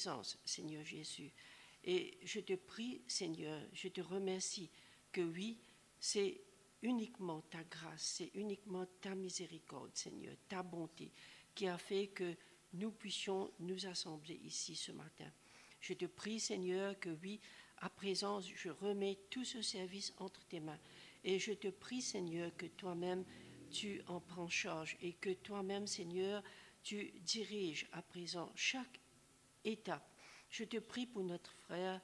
présence, Seigneur Jésus. Et je te prie, Seigneur, je te remercie que oui, c'est uniquement ta grâce, c'est uniquement ta miséricorde, Seigneur, ta bonté, qui a fait que nous puissions nous assembler ici ce matin. Je te prie, Seigneur, que oui, à présent, je remets tout ce service entre tes mains. Et je te prie, Seigneur, que toi-même, tu en prends charge et que toi-même, Seigneur, tu diriges à présent chaque étape. Je te prie pour notre frère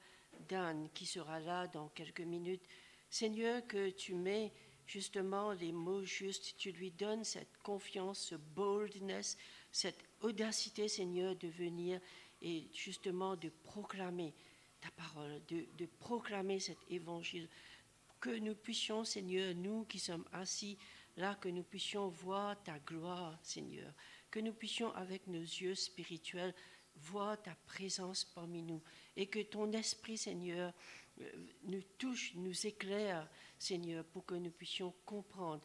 Dan qui sera là dans quelques minutes. Seigneur, que tu mets justement les mots justes, tu lui donnes cette confiance, ce boldness, cette audacité, Seigneur, de venir et justement de proclamer ta parole, de proclamer cet évangile. Que nous puissions, Seigneur, nous qui sommes assis là, que nous puissions voir ta gloire, Seigneur. Que nous puissions, avec nos yeux spirituels, voir ta présence parmi nous. Et que ton esprit, Seigneur, nous touche, nous éclaire, Seigneur, pour que nous puissions comprendre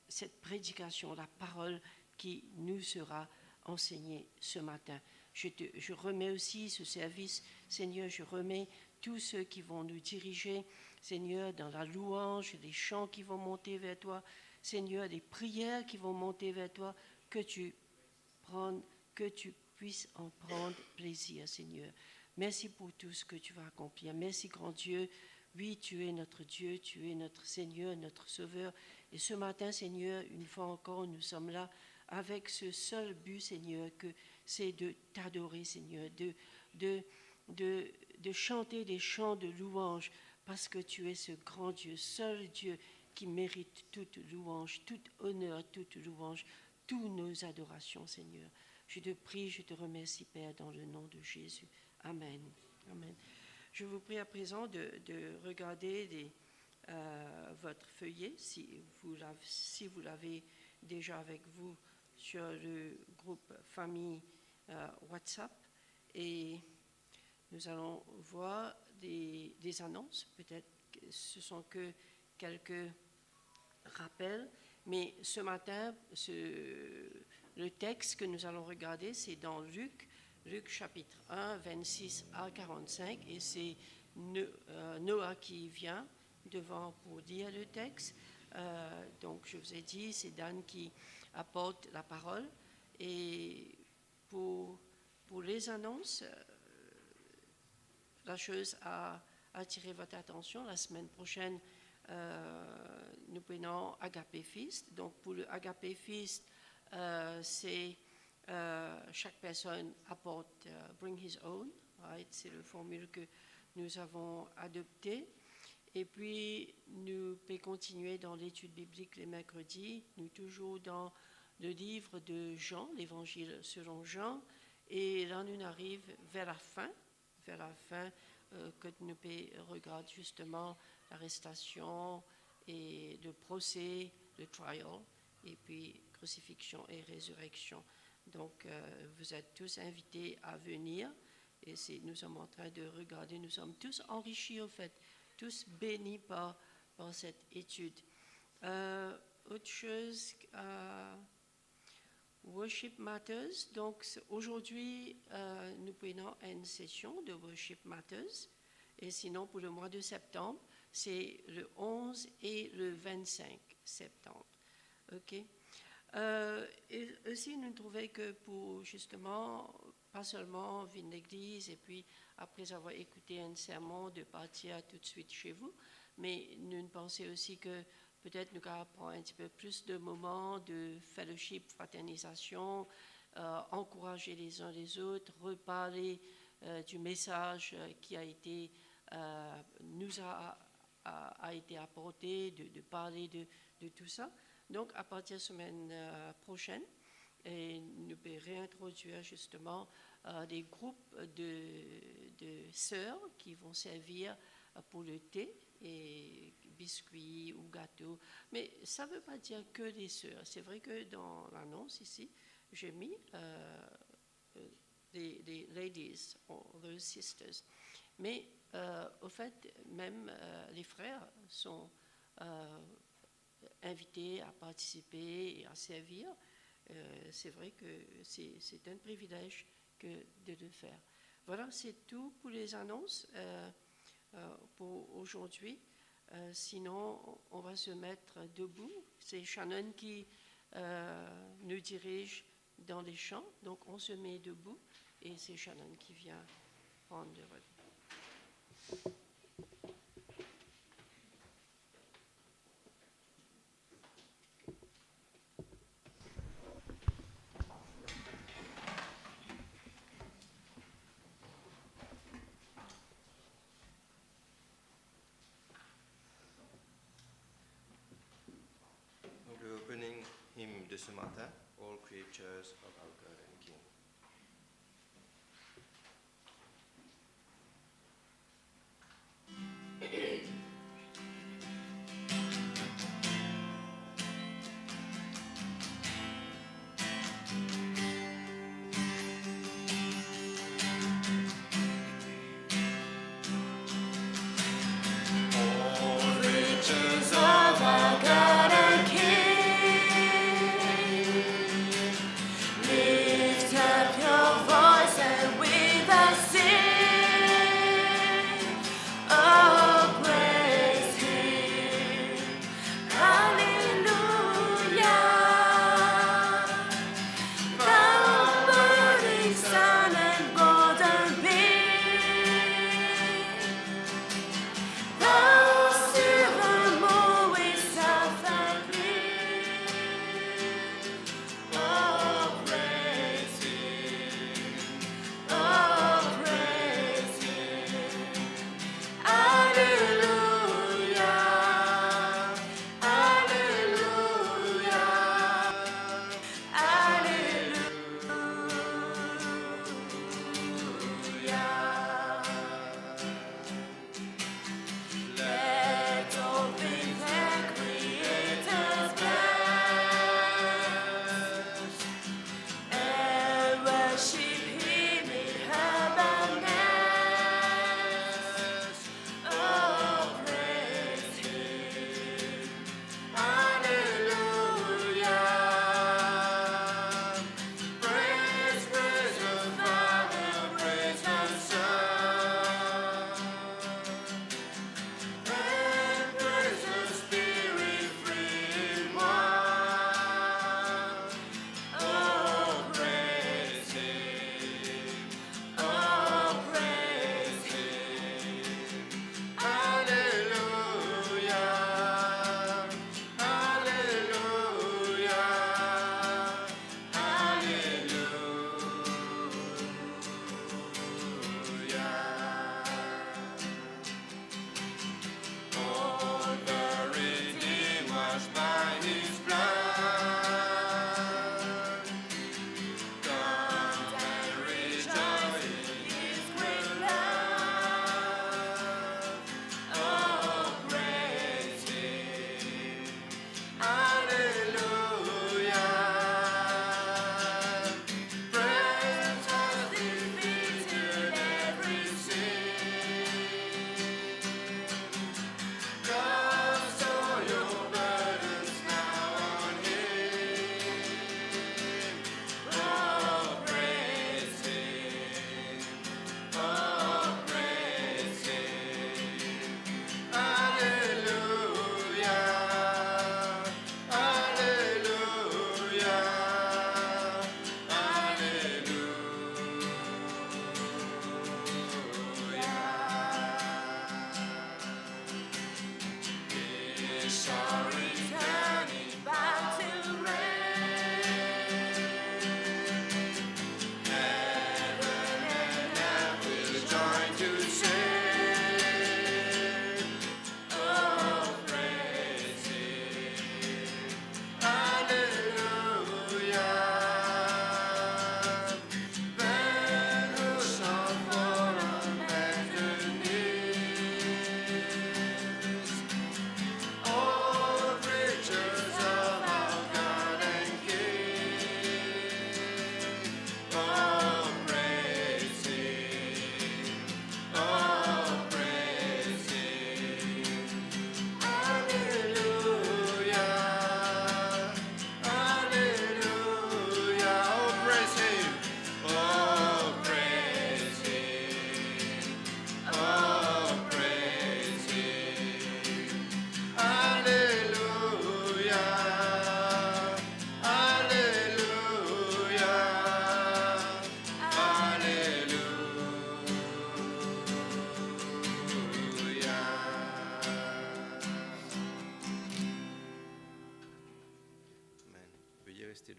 cette prédication, la parole qui nous sera enseignée ce matin. Je remets aussi ce service, Seigneur, je remets tous ceux qui vont nous diriger, Seigneur, dans la louange, les chants qui vont monter vers toi, Seigneur, les prières qui vont monter vers toi, que tu puisses en prendre plaisir, Seigneur. Merci pour tout ce que tu vas accomplir. Merci, grand Dieu. Oui, tu es notre Dieu, tu es notre Seigneur, notre Sauveur. Et ce matin, Seigneur, une fois encore, nous sommes là avec ce seul but, Seigneur, que c'est de t'adorer, Seigneur, de chanter des chants de louange, parce que tu es ce grand Dieu, seul Dieu qui mérite toute louange, tout honneur, toute louange, toutes nos adorations, Seigneur. Je te prie, je te remercie, Père, dans le nom de Jésus. Amen. Amen. Je vous prie à présent de regarder votre feuillet, si vous l'avez déjà avec vous sur le groupe famille WhatsApp. Et nous allons voir des annonces. Peut-être que ce sont que quelques rappels. Mais ce matin, le texte que nous allons regarder, c'est dans Luc chapitre 1, 26 à 45. Et c'est Noah qui vient devant pour lire le texte. Donc, je vous ai dit, c'est Dan qui apporte la parole. Et pour les annonces, la chose a attiré votre attention. La semaine prochaine, nous prenons Agapé Feast. Donc, pour le Agapé Feast, c'est chaque personne apporte bring his own. Right? C'est le formule que nous avons adopté. Et puis, nous pouvons continuer dans l'étude biblique les mercredis. Nous toujours dans le livre de Jean, l'évangile selon Jean. Et là, nous arrivons vers la fin que nous pouvons regarder justement l'arrestation et le procès, le trial, et puis crucifixion et résurrection. Donc, vous êtes tous invités à venir. Et nous sommes en train de regarder, nous sommes tous enrichis au fait, tous bénis par cette étude. Autre chose, Worship Matters. Donc aujourd'hui, nous prenons une session de Worship Matters. Et sinon, pour le mois de septembre, c'est le 11 et le 25 septembre. OK? Et aussi, nous trouvons que pour justement, pas seulement venir à l'église et puis après avoir écouté un sermon, de partir tout de suite chez vous, mais nous pensons aussi que peut-être nous allons prendre un petit peu plus de moments de fellowship, fraternisation, encourager les uns les autres, reparler du message qui a été, nous a été apporté, de parler de tout ça. Donc, à partir de la semaine prochaine, et nous pouvons réintroduire justement des groupes de sœurs qui vont servir pour le thé et biscuits ou gâteaux. Mais ça ne veut pas dire que les sœurs. C'est vrai que dans l'annonce ici, j'ai mis les ladies, those sisters. Mais au fait, même les frères sont invités à participer et à servir. C'est vrai que c'est un privilège que de le faire. Voilà, c'est tout pour les annonces pour aujourd'hui. Sinon, on va se mettre debout. C'est Shannon qui nous dirige dans les chants. Donc, on se met debout et c'est Shannon qui vient prendre le relais. Le opening hymne de ce matin, All Creatures of Our God and King.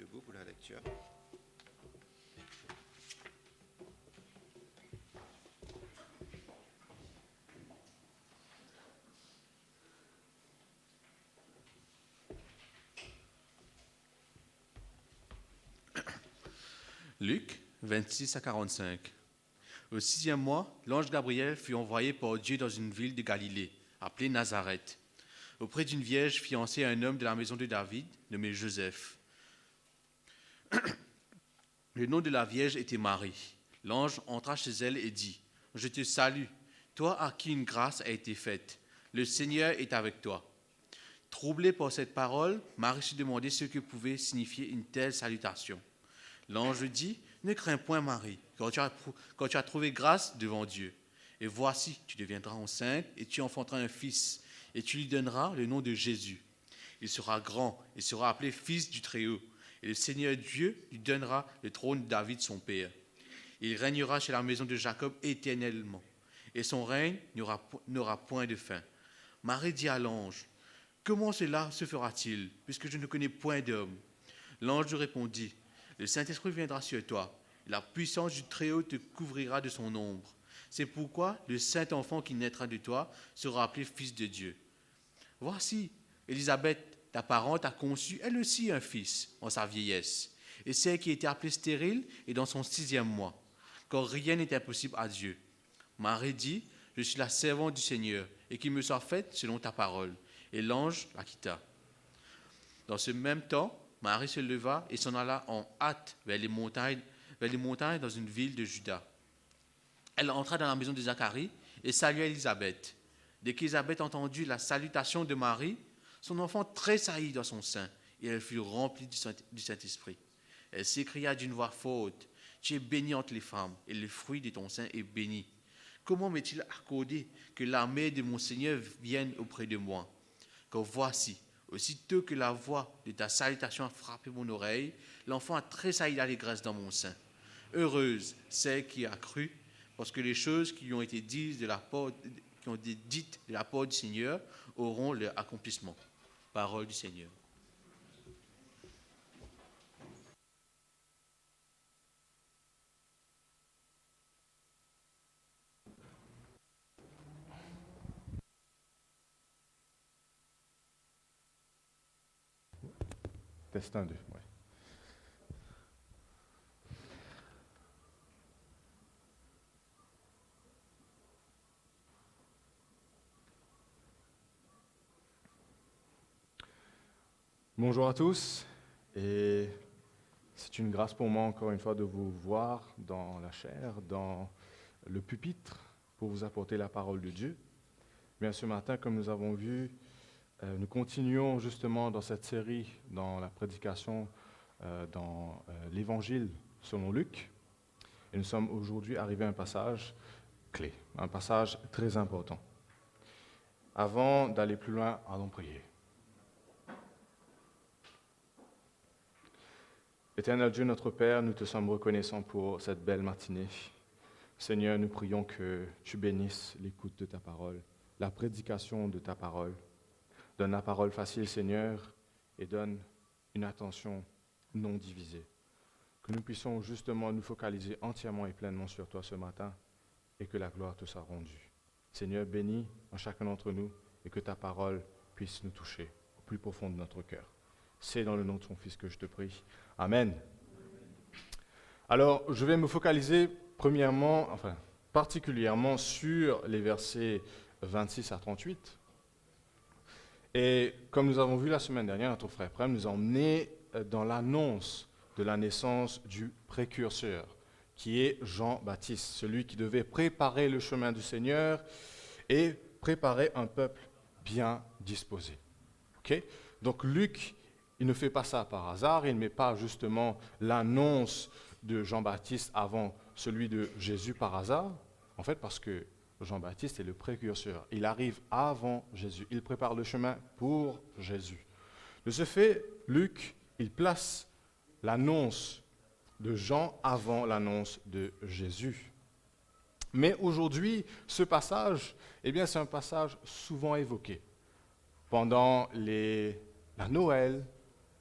debout pour la lecture. Luc 26 à 45. Au 6e mois, l'ange Gabriel fut envoyé par Dieu dans une ville de Galilée, appelée Nazareth, auprès d'une vierge fiancée à un homme de la maison de David, nommé Joseph. Le nom de la vierge était Marie. L'ange entra chez elle et dit, « Je te salue, toi à qui une grâce a été faite. Le Seigneur est avec toi. » Troublée par cette parole, Marie se demandait ce que pouvait signifier une telle salutation. L'ange dit, « Ne crains point, Marie, quand tu as trouvé grâce devant Dieu. Et voici, tu deviendras enceinte et tu enfanteras un fils, et tu lui donneras le nom de Jésus. Il sera grand et sera appelé fils du Très-Haut, et le Seigneur Dieu lui donnera le trône de David son père. Il régnera chez la maison de Jacob éternellement, et son règne n'aura point de fin. » Marie dit à l'ange, « Comment cela se fera-t-il, puisque je ne connais point d'homme ?» L'ange lui répondit, « Le Saint-Esprit viendra sur toi, et la puissance du Très-Haut te couvrira de son ombre. C'est pourquoi le Saint-Enfant qui naîtra de toi sera appelé Fils de Dieu. Voici, Élisabeth, ta parente, a conçu elle aussi un fils en sa vieillesse, et celle qui était appelée stérile est dans son 6e mois, car rien n'est impossible à Dieu. Marie dit, « Je suis la servante du Seigneur, et qu'il me soit fait selon ta parole. » Et l'ange la quitta. Dans ce même temps, Marie se leva et s'en alla en hâte vers les montagnes dans une ville de Juda. Elle entra dans la maison de Zacharie et salua Élisabeth. Dès qu'Élisabeth entendit la salutation de Marie, son enfant tressaillit dans son sein et elle fut remplie du Saint-Esprit. Elle s'écria d'une voix forte, « Tu es bénie entre les femmes et le fruit de ton sein est béni. Comment m'est-il accordé que la mère de mon Seigneur vienne auprès de moi? Car voici, aussitôt que la voix de ta salutation a frappé mon oreille, l'enfant a tressailli d'allégresse dans mon sein. Heureuse celle qui a cru, parce que les choses qui ont été dites de la part du Seigneur auront leur accomplissement. » Parole du Seigneur. Test 1, 2, ouais. Bonjour à tous, et c'est une grâce pour moi encore une fois de vous voir dans la chair, dans le pupitre, pour vous apporter la parole de Dieu. Bien, ce matin, comme nous avons vu, nous continuons justement dans cette série, dans la prédication, dans l'Évangile selon Luc. Et nous sommes aujourd'hui arrivés à un passage clé, un passage très important. Avant d'aller plus loin, allons prier. Éternel Dieu, notre Père, nous te sommes reconnaissants pour cette belle matinée. Seigneur, nous prions que tu bénisses l'écoute de ta parole, la prédication de ta parole. Donne la parole facile, Seigneur, et donne une attention non divisée. Que nous puissions justement nous focaliser entièrement et pleinement sur toi ce matin et que la gloire te soit rendue. Seigneur, bénis en chacun d'entre nous et que ta parole puisse nous toucher au plus profond de notre cœur. C'est dans le nom de ton Fils que je te prie. Amen. Alors, je vais me focaliser particulièrement sur les versets 26 à 38. Et comme nous avons vu la semaine dernière, notre frère Prem nous a emmenés dans l'annonce de la naissance du précurseur, qui est Jean-Baptiste, celui qui devait préparer le chemin du Seigneur et préparer un peuple bien disposé. Okay? Donc Luc, il ne fait pas ça par hasard, il ne met pas justement l'annonce de Jean-Baptiste avant celui de Jésus par hasard, en fait parce que Jean-Baptiste est le précurseur. Il arrive avant Jésus. Il prépare le chemin pour Jésus. De ce fait, Luc, il place l'annonce de Jean avant l'annonce de Jésus. Mais aujourd'hui, ce passage, c'est un passage souvent évoqué. Pendant la Noël,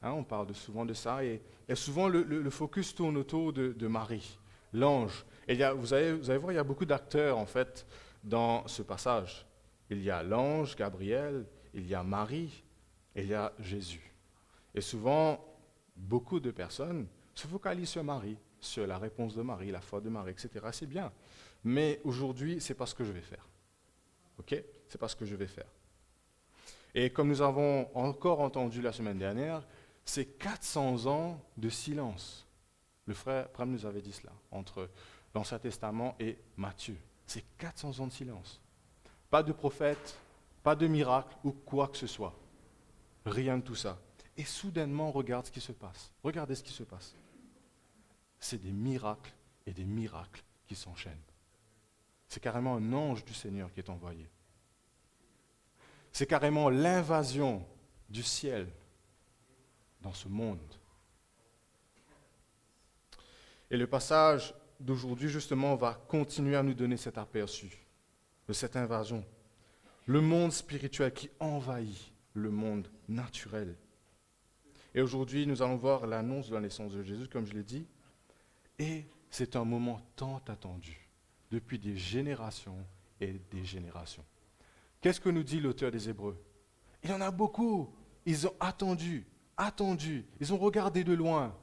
on parle souvent de ça, et Et souvent, le focus tourne autour de Marie, l'ange. Et vous allez voir, il y a beaucoup d'acteurs, en fait, dans ce passage. Il y a l'ange, Gabriel, il y a Marie, et il y a Jésus. Et souvent, beaucoup de personnes se focalisent sur Marie, sur la réponse de Marie, la foi de Marie, etc. C'est bien. Mais aujourd'hui, ce n'est pas ce que je vais faire. OK? Ce n'est pas ce que je vais faire. Et comme nous avons encore entendu la semaine dernière, c'est 400 ans de silence. Le frère Prem nous avait dit cela, entre l'Ancien Testament et Matthieu. C'est 400 ans de silence. Pas de prophète, pas de miracle ou quoi que ce soit. Rien de tout ça. Et soudainement, regarde ce qui se passe. Regardez ce qui se passe. C'est des miracles et des miracles qui s'enchaînent. C'est carrément un ange du Seigneur qui est envoyé. C'est carrément l'invasion du ciel dans ce monde. Et le passage d'aujourd'hui, justement, va continuer à nous donner cet aperçu de cette invasion. Le monde spirituel qui envahit le monde naturel. Et aujourd'hui, nous allons voir l'annonce de la naissance de Jésus, comme je l'ai dit. Et c'est un moment tant attendu, depuis des générations et des générations. Qu'est-ce que nous dit l'auteur des Hébreux? Il y en a beaucoup. Ils ont attendu, ils ont regardé de loin,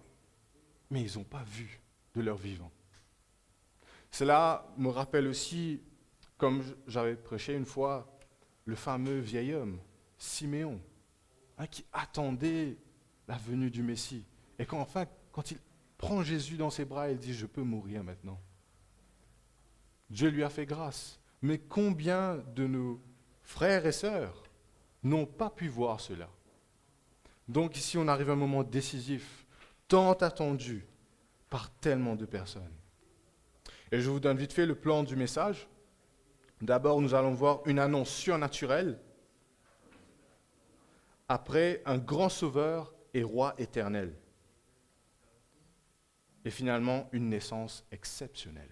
mais ils n'ont pas vu de leur vivant. Cela me rappelle aussi, comme j'avais prêché une fois, le fameux vieil homme, Siméon, qui attendait la venue du Messie. Et quand il prend Jésus dans ses bras, il dit « Je peux mourir maintenant ». Dieu lui a fait grâce. Mais combien de nos frères et sœurs n'ont pas pu voir cela? Donc ici, on arrive à un moment décisif, tant attendu par tellement de personnes. Et je vous donne vite fait le plan du message. D'abord, nous allons voir une annonce surnaturelle. Après, un grand sauveur et roi éternel. Et finalement, une naissance exceptionnelle.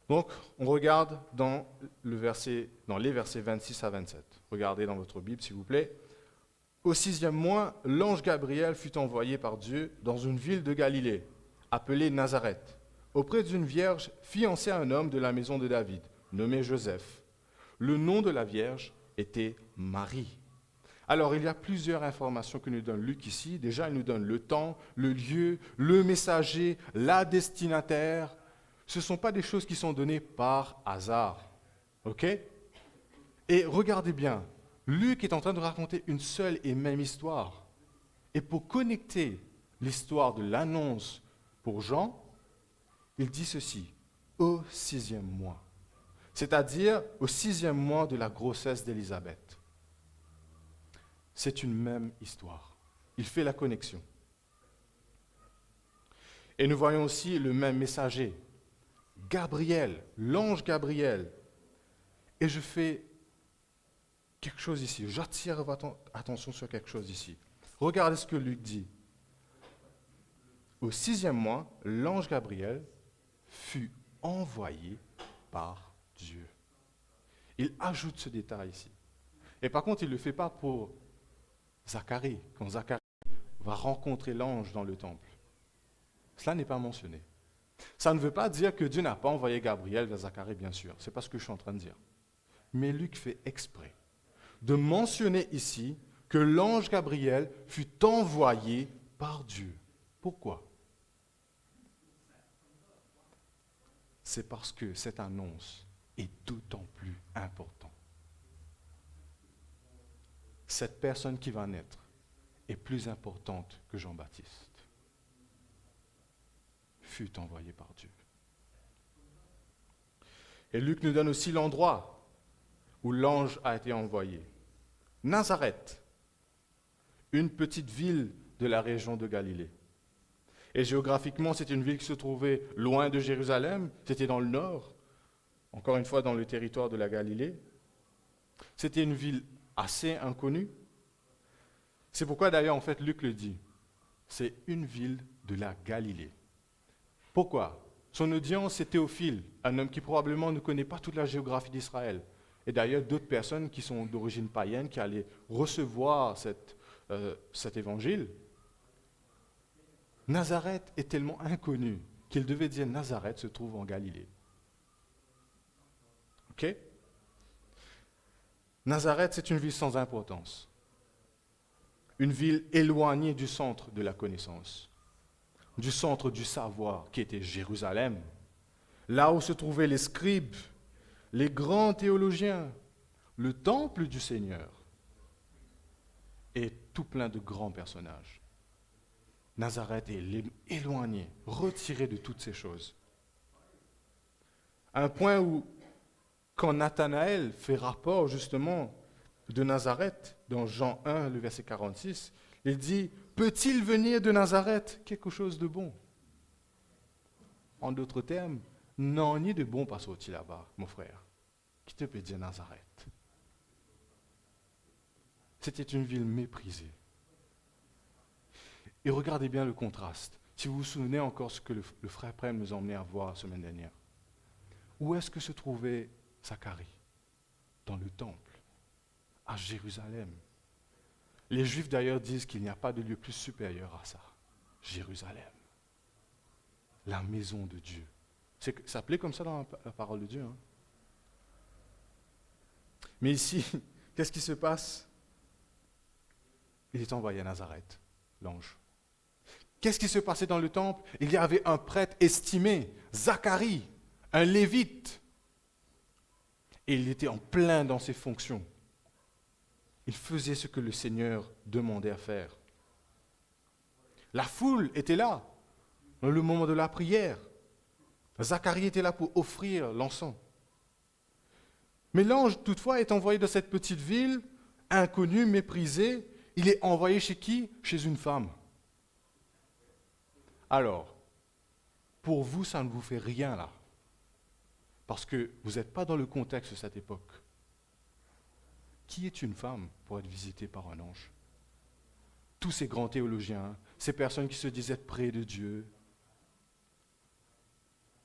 Donc, on regarde dans les versets 26 à 27. Regardez dans votre Bible, s'il vous plaît. Au 6e mois, l'ange Gabriel fut envoyé par Dieu dans une ville de Galilée, appelée Nazareth, auprès d'une vierge fiancée à un homme de la maison de David, nommé Joseph. Le nom de la vierge était Marie. Alors, il y a plusieurs informations que nous donne Luc ici. Déjà, il nous donne le temps, le lieu, le messager, la destinataire. Ce ne sont pas des choses qui sont données par hasard. OK? Et regardez bien, Luc est en train de raconter une seule et même histoire. Et pour connecter l'histoire de l'annonce pour Jean, il dit ceci, au 6e mois. C'est-à-dire au 6e mois de la grossesse d'Élisabeth. C'est une même histoire. Il fait la connexion. Et nous voyons aussi le même messager, Gabriel, l'ange Gabriel. Et je fais quelque chose ici. J'attire votre attention sur quelque chose ici. Regardez ce que Luc dit. Au 6e mois, l'ange Gabriel fut envoyé par Dieu. Il ajoute ce détail ici. Et par contre, il ne le fait pas pour Zacharie, quand Zacharie va rencontrer l'ange dans le temple. Cela n'est pas mentionné. Ça ne veut pas dire que Dieu n'a pas envoyé Gabriel vers Zacharie, bien sûr. Ce n'est pas ce que je suis en train de dire. Mais Luc fait exprès de mentionner ici que l'ange Gabriel fut envoyé par Dieu. Pourquoi? C'est parce que cette annonce est d'autant plus importante. Cette personne qui va naître est plus importante que Jean-Baptiste. Fut envoyé par Dieu. Et Luc nous donne aussi l'endroit où l'ange a été envoyé. Nazareth, une petite ville de la région de Galilée. Et géographiquement, c'est une ville qui se trouvait loin de Jérusalem, c'était dans le nord, encore une fois dans le territoire de la Galilée. C'était une ville assez inconnue. C'est pourquoi d'ailleurs, en fait, Luc le dit. C'est une ville de la Galilée. Pourquoi? Son audience, c'est Théophile, un homme qui probablement ne connaît pas toute la géographie d'Israël. Et d'ailleurs, d'autres personnes qui sont d'origine païenne, qui allaient recevoir cet évangile, Nazareth est tellement inconnu qu'il devait dire Nazareth se trouve en Galilée. Ok? Nazareth, c'est une ville sans importance. Une ville éloignée du centre de la connaissance, du centre du savoir qui était Jérusalem, là où se trouvaient les scribes, les grands théologiens, le temple du Seigneur et tout plein de grands personnages. Nazareth est éloigné, retiré de toutes ces choses. À un point où, quand Nathanaël fait rapport justement de Nazareth, dans Jean 1, le verset 46, il dit « Peut-il venir de Nazareth quelque chose de bon ?» En d'autres termes, non, ni de bon pas sorti là-bas, mon frère. Qui te peut dire Nazareth? C'était une ville méprisée. Et regardez bien le contraste. Si vous vous souvenez encore ce que le frère Prem nous a emmené à voir la semaine dernière. Où est-ce que se trouvait Zacharie? Dans le temple, à Jérusalem. Les Juifs d'ailleurs disent qu'il n'y a pas de lieu plus supérieur à ça. Jérusalem. La maison de Dieu. C'est appelé comme ça dans la parole de Dieu. Hein? Mais ici, qu'est-ce qui se passe? Il est envoyé à Nazareth, l'ange. Qu'est-ce qui se passait dans le temple? Il y avait un prêtre estimé, Zacharie, un lévite. Et il était en plein dans ses fonctions. Il faisait ce que le Seigneur demandait à faire. La foule était là, dans le moment de la prière. Zacharie était là pour offrir l'encens. Mais l'ange, toutefois, est envoyé dans cette petite ville, inconnue, méprisée. Il est envoyé chez qui? Chez une femme. Alors, pour vous, ça ne vous fait rien là. Parce que vous n'êtes pas dans le contexte de cette époque. Qui est une femme pour être visitée par un ange? Tous ces grands théologiens, ces personnes qui se disent être près de Dieu.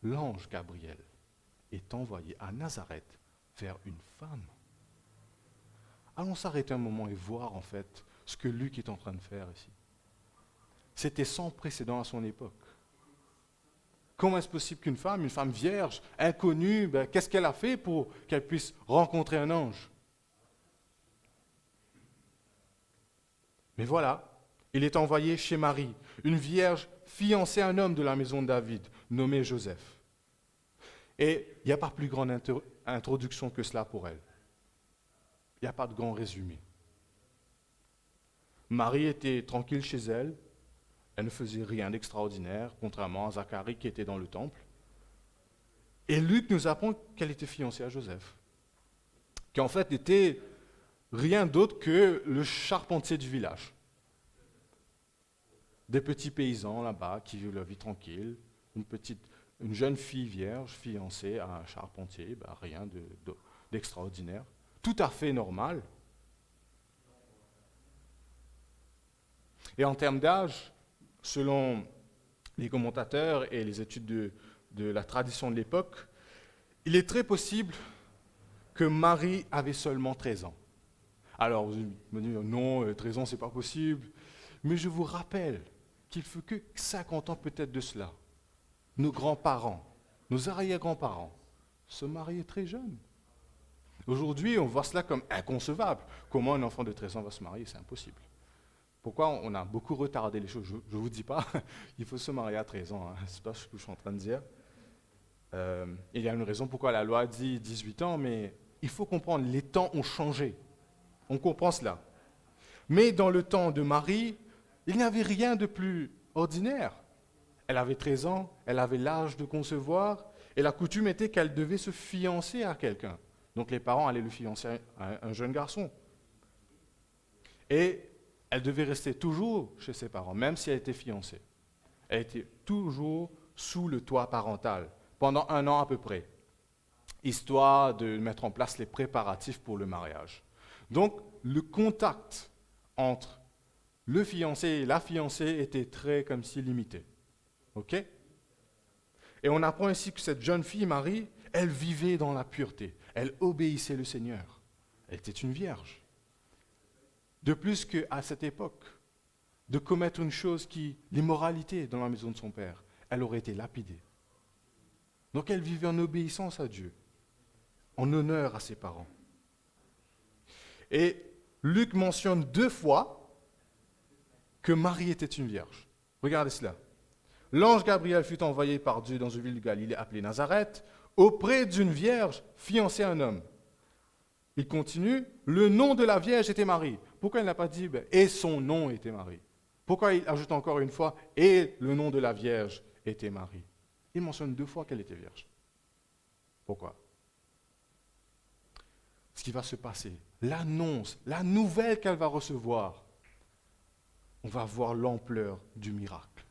L'ange Gabriel est envoyé à Nazareth vers une femme. Allons s'arrêter un moment et voir en fait ce que Luc est en train de faire ici. C'était sans précédent à son époque. Comment est-ce possible qu'une femme vierge, inconnue, qu'est-ce qu'elle a fait pour qu'elle puisse rencontrer un ange? Mais voilà, il est envoyé chez Marie, une vierge fiancée à un homme de la maison de David, nommé Joseph. Et il n'y a pas plus grande introduction que cela pour elle. Il n'y a pas de grand résumé. Marie était tranquille chez elle. Elle ne faisait rien d'extraordinaire, contrairement à Zacharie qui était dans le temple. Et Luc nous apprend qu'elle était fiancée à Joseph, qui en fait n'était rien d'autre que le charpentier du village. Des petits paysans là-bas qui vivent leur vie tranquille, une jeune fille vierge fiancée à un charpentier, rien d'extraordinaire, tout à fait normal. Et en termes d'âge, selon les commentateurs et les études de la tradition de l'époque, il est très possible que Marie avait seulement 13 ans. Alors, vous me dites, non, 13 ans, ce n'est pas possible. Mais je vous rappelle qu'il ne faut que 50 ans peut-être de cela. Nos grands-parents, nos arrière-grands-parents se mariaient très jeunes. Aujourd'hui, on voit cela comme inconcevable. Comment un enfant de 13 ans va se marier? C'est impossible. Pourquoi on a beaucoup retardé les choses? Je ne vous dis pas, il faut se marier à 13 ans, hein. Ce n'est pas ce que je suis en train de dire. Il y a une raison pourquoi la loi dit 18 ans, mais il faut comprendre, les temps ont changé. On comprend cela. Mais dans le temps de Marie, il n'y avait rien de plus ordinaire. Elle avait 13 ans, elle avait l'âge de concevoir, et la coutume était qu'elle devait se fiancer à quelqu'un. Donc les parents allaient le fiancer à un jeune garçon. Et elle devait rester toujours chez ses parents, même si elle était fiancée. Elle était toujours sous le toit parental, pendant 1 an à peu près, histoire de mettre en place les préparatifs pour le mariage. Donc, le contact entre le fiancé et la fiancée était très comme si limité. OK? Et on apprend ici que cette jeune fille, Marie, elle vivait dans la pureté. Elle obéissait le Seigneur. Elle était une vierge. De plus qu'à cette époque, de commettre une chose l'immoralité dans la maison de son père, elle aurait été lapidée. Donc elle vivait en obéissance à Dieu, en honneur à ses parents. Et Luc mentionne 2 fois que Marie était une vierge. Regardez cela. L'ange Gabriel fut envoyé par Dieu dans une ville de Galilée appelée Nazareth, auprès d'une vierge fiancée à un homme. Il continue, le nom de la vierge était Marie. Pourquoi il n'a pas dit, et son nom était Marie? Pourquoi il ajoute encore une fois, et le nom de la vierge était Marie? Il mentionne 2 fois qu'elle était vierge. Pourquoi? Ce qui va se passer, l'annonce, la nouvelle qu'elle va recevoir, on va voir l'ampleur du miracle,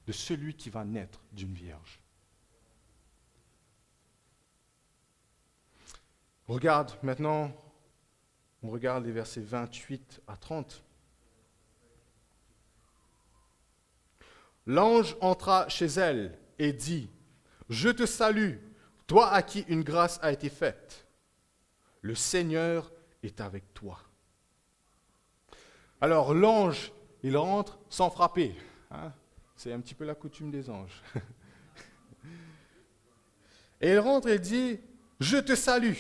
de celui qui va naître d'une vierge. Regarde maintenant, on regarde les versets 28 à 30. L'ange entra chez elle et dit, « Je te salue, toi à qui une grâce a été faite. Le Seigneur est avec toi. » Alors l'ange, il rentre sans frapper. Hein? C'est un petit peu la coutume des anges. Et il rentre et dit, « Je te salue. »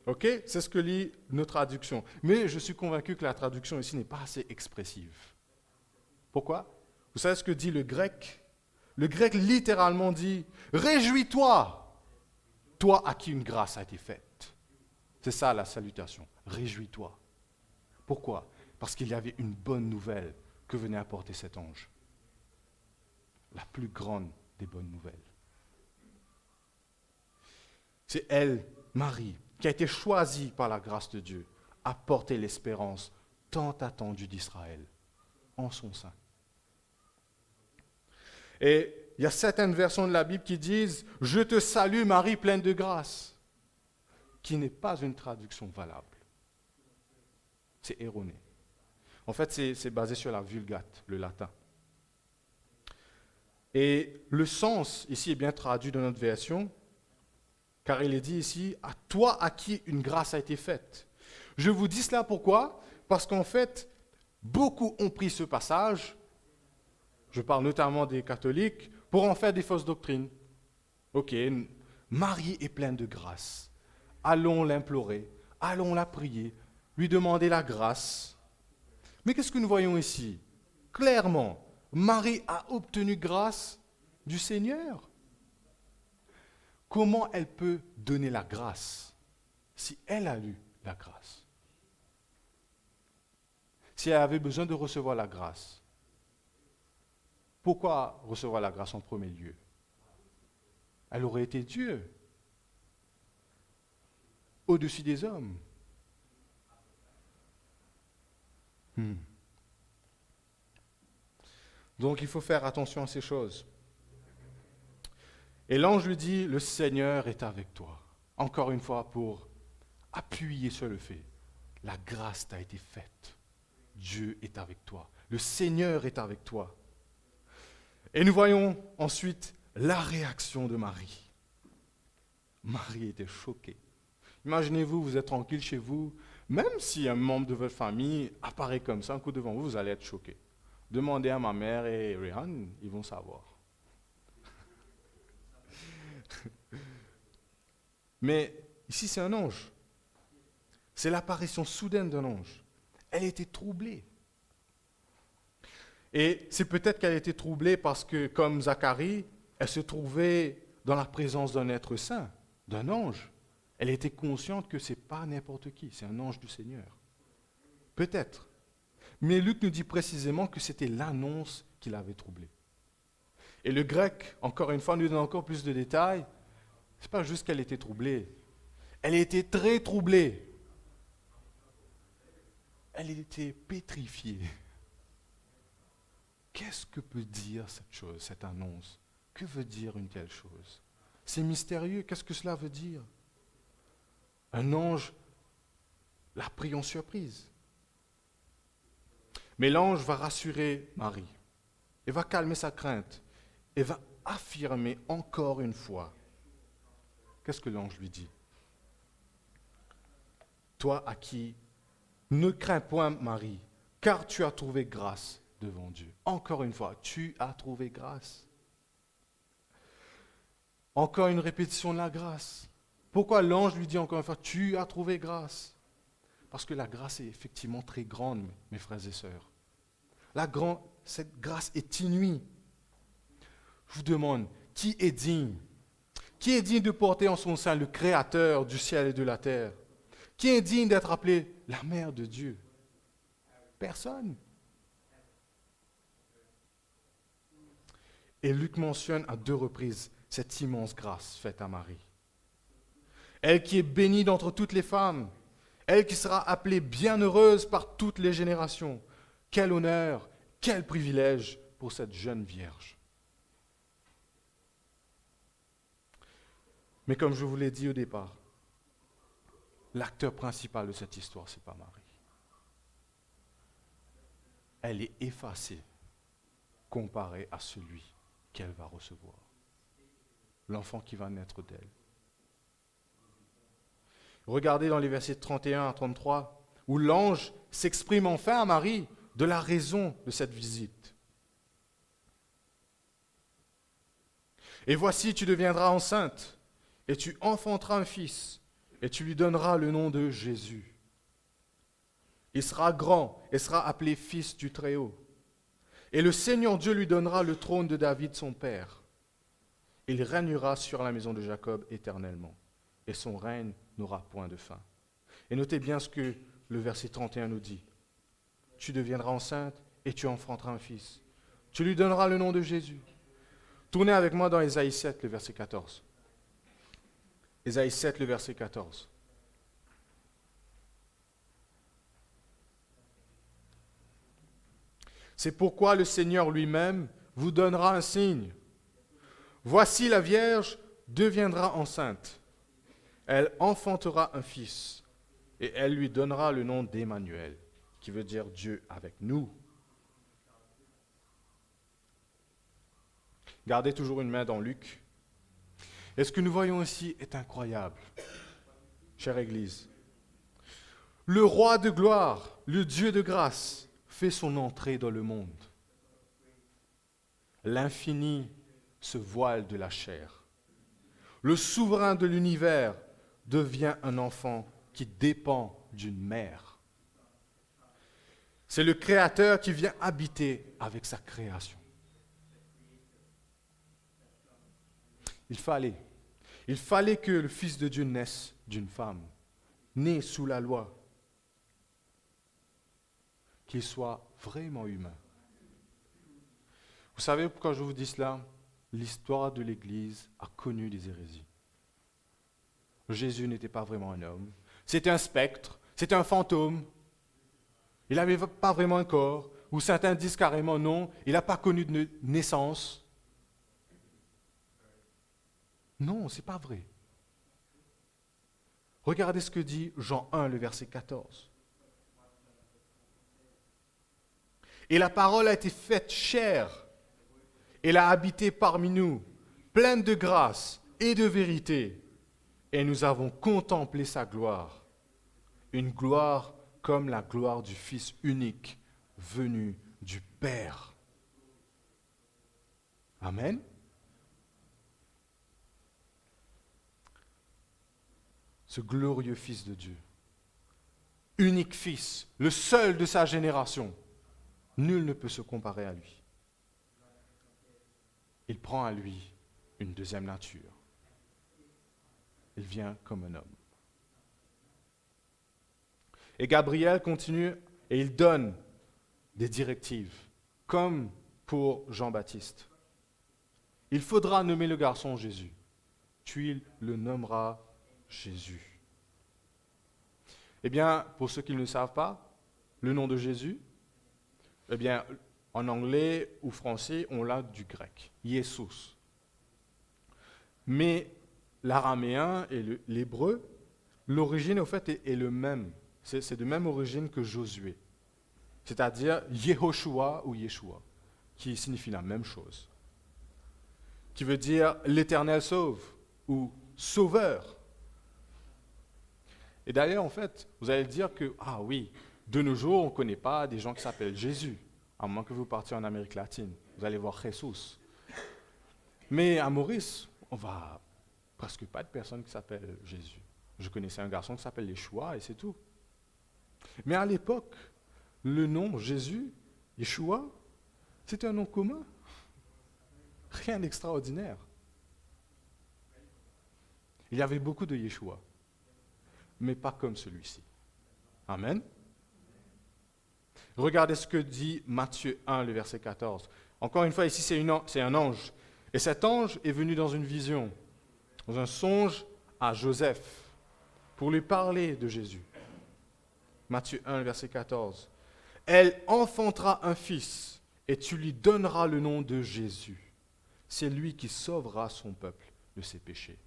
Ok? C'est ce que lit nos traductions. Mais je suis convaincu que la traduction ici n'est pas assez expressive. Pourquoi? Vous savez ce que dit le grec? Le grec littéralement dit « Réjouis-toi, toi à qui une grâce a été faite. » C'est ça la salutation. Réjouis-toi. Pourquoi? Parce qu'il y avait une bonne nouvelle que venait apporter cet ange. La plus grande des bonnes nouvelles. C'est elle, Marie, qui a été choisie par la grâce de Dieu à porter l'espérance tant attendue d'Israël en son sein. Et il y a certaines versions de la Bible qui disent « Je te salue Marie pleine de grâce », qui n'est pas une traduction valable. C'est erroné. En fait, c'est basé sur la Vulgate, le latin. Et le sens ici est bien traduit dans notre version, car il est dit ici, à toi à qui une grâce a été faite. Je vous dis cela pourquoi? Parce qu'en fait, beaucoup ont pris ce passage, je parle notamment des catholiques, pour en faire des fausses doctrines. Ok, Marie est pleine de grâce. Allons l'implorer, allons la prier, lui demander la grâce. Mais qu'est-ce que nous voyons ici? Clairement, Marie a obtenu grâce du Seigneur. Comment elle peut donner la grâce si elle a eu la grâce? Si elle avait besoin de recevoir la grâce, pourquoi recevoir la grâce en premier lieu? Elle aurait été Dieu, au-dessus des hommes. Donc il faut faire attention à ces choses. Et l'ange lui dit, le Seigneur est avec toi. Encore une fois, pour appuyer sur le fait, la grâce t'a été faite. Dieu est avec toi. Le Seigneur est avec toi. Et nous voyons ensuite la réaction de Marie. Marie était choquée. Imaginez-vous, vous êtes tranquille chez vous, même si un membre de votre famille apparaît comme ça, un coup devant vous, vous allez être choqué. Demandez à ma mère et Réhan, ils vont savoir. Mais ici, c'est un ange. C'est l'apparition soudaine d'un ange. Elle était troublée. Et c'est peut-être qu'elle était troublée parce que, comme Zacharie, elle se trouvait dans la présence d'un être saint, d'un ange. Elle était consciente que ce n'est pas n'importe qui, c'est un ange du Seigneur. Peut-être. Mais Luc nous dit précisément que c'était l'annonce qui l'avait troublée. Et le grec, encore une fois, nous donne encore plus de détails. Ce n'est pas juste qu'elle était troublée. Elle était très troublée. Elle était pétrifiée. Qu'est-ce que peut dire cette chose, cette annonce? Que veut dire une telle chose? C'est mystérieux. Qu'est-ce que cela veut dire? Un ange l'a pris en surprise. Mais l'ange va rassurer Marie. Il va calmer sa crainte. Et va affirmer encore une fois. Qu'est-ce que l'ange lui dit? Toi à qui Ne crains point, Marie, car tu as trouvé grâce devant Dieu. Encore une fois, tu as trouvé grâce. Encore une répétition de la grâce. Pourquoi l'ange lui dit encore une fois, tu as trouvé grâce? Parce que la grâce est effectivement très grande, mes frères et sœurs. Cette grâce est inouïe. Je vous demande, qui est digne? Qui est digne de porter en son sein le Créateur du ciel et de la terre? Qui est digne d'être appelé la mère de Dieu? Personne. Et Luc mentionne à 2 reprises cette immense grâce faite à Marie. Elle qui est bénie d'entre toutes les femmes, elle qui sera appelée bienheureuse par toutes les générations. Quel honneur, quel privilège pour cette jeune vierge. Mais comme je vous l'ai dit au départ, l'acteur principal de cette histoire, ce n'est pas Marie. Elle est effacée comparée à celui qu'elle va recevoir, l'enfant qui va naître d'elle. Regardez dans les versets 31 à 33, où l'ange s'exprime enfin à Marie de la raison de cette visite. Et voici, tu deviendras enceinte, et tu enfanteras un fils, et tu lui donneras le nom de Jésus. Il sera grand et sera appelé fils du Très-Haut. Et le Seigneur Dieu lui donnera le trône de David son père. Il régnera sur la maison de Jacob éternellement, et son règne n'aura point de fin. Et notez bien ce que le verset 31 nous dit. Tu deviendras enceinte et tu enfanteras un fils. Tu lui donneras le nom de Jésus. Tournez avec moi dans Ésaïe 7, le verset 14. Ésaïe 7, le verset 14. C'est pourquoi le Seigneur lui-même vous donnera un signe. Voici la Vierge deviendra enceinte. Elle enfantera un fils et elle lui donnera le nom d'Emmanuel, qui veut dire Dieu avec nous. Gardez toujours une main dans Luc. Et ce que nous voyons ici est incroyable, chère Église. Le roi de gloire, le Dieu de grâce, fait son entrée dans le monde. L'infini se voile de la chair. Le souverain de l'univers devient un enfant qui dépend d'une mère. C'est le Créateur qui vient habiter avec sa création. Il fallait que le Fils de Dieu naisse d'une femme, né sous la loi, qu'il soit vraiment humain. Vous savez pourquoi je vous dis cela? L'histoire de l'Église a connu des hérésies. Jésus n'était pas vraiment un homme, c'était un spectre, c'était un fantôme. Il n'avait pas vraiment un corps, ou certains disent carrément non, il n'a pas connu de naissance. Non, ce n'est pas vrai. Regardez ce que dit Jean 1, le verset 14. Et la parole a été faite chair, elle a habité parmi nous, pleine de grâce et de vérité, et nous avons contemplé sa gloire, une gloire comme la gloire du Fils unique venu du Père. Amen. Ce glorieux Fils de Dieu, unique Fils, le seul de sa génération, nul ne peut se comparer à lui. Il prend à lui une deuxième nature. Il vient comme un homme. Et Gabriel continue et il donne des directives, comme pour Jean-Baptiste. Il faudra nommer le garçon Jésus. Tu le nommeras Jésus. Eh bien, pour ceux qui ne le savent pas, le nom de Jésus, eh bien, en anglais ou français, on l'a du grec, Iesous. Mais l'araméen et l'hébreu, l'origine au fait est le même. C'est de même origine que Josué, c'est-à-dire Yehoshua ou Yeshua, qui signifie la même chose, qui veut dire l'Éternel sauve ou sauveur. Et d'ailleurs, en fait, vous allez dire que, ah oui, De nos jours, on ne connaît pas des gens qui s'appellent Jésus, à moins que vous partiez en Amérique latine. Vous allez voir Jesus. Mais à Maurice, on va presque pas de personnes qui s'appellent Jésus. Je connaissais un garçon qui s'appelle Yeshua et c'est tout. Mais à l'époque, le nom Jésus, Yeshua, c'était un nom commun. Rien d'extraordinaire. Il y avait beaucoup de Yeshua, mais pas comme celui-ci. Amen. Regardez ce que dit Matthieu 1, le verset 14. Encore une fois, ici, c'est un ange. Et cet ange est venu dans une vision, dans un songe à Joseph, pour lui parler de Jésus. Matthieu 1, verset 14. Elle enfantera un fils, et tu lui donneras le nom de Jésus. C'est lui qui sauvera son peuple de ses péchés.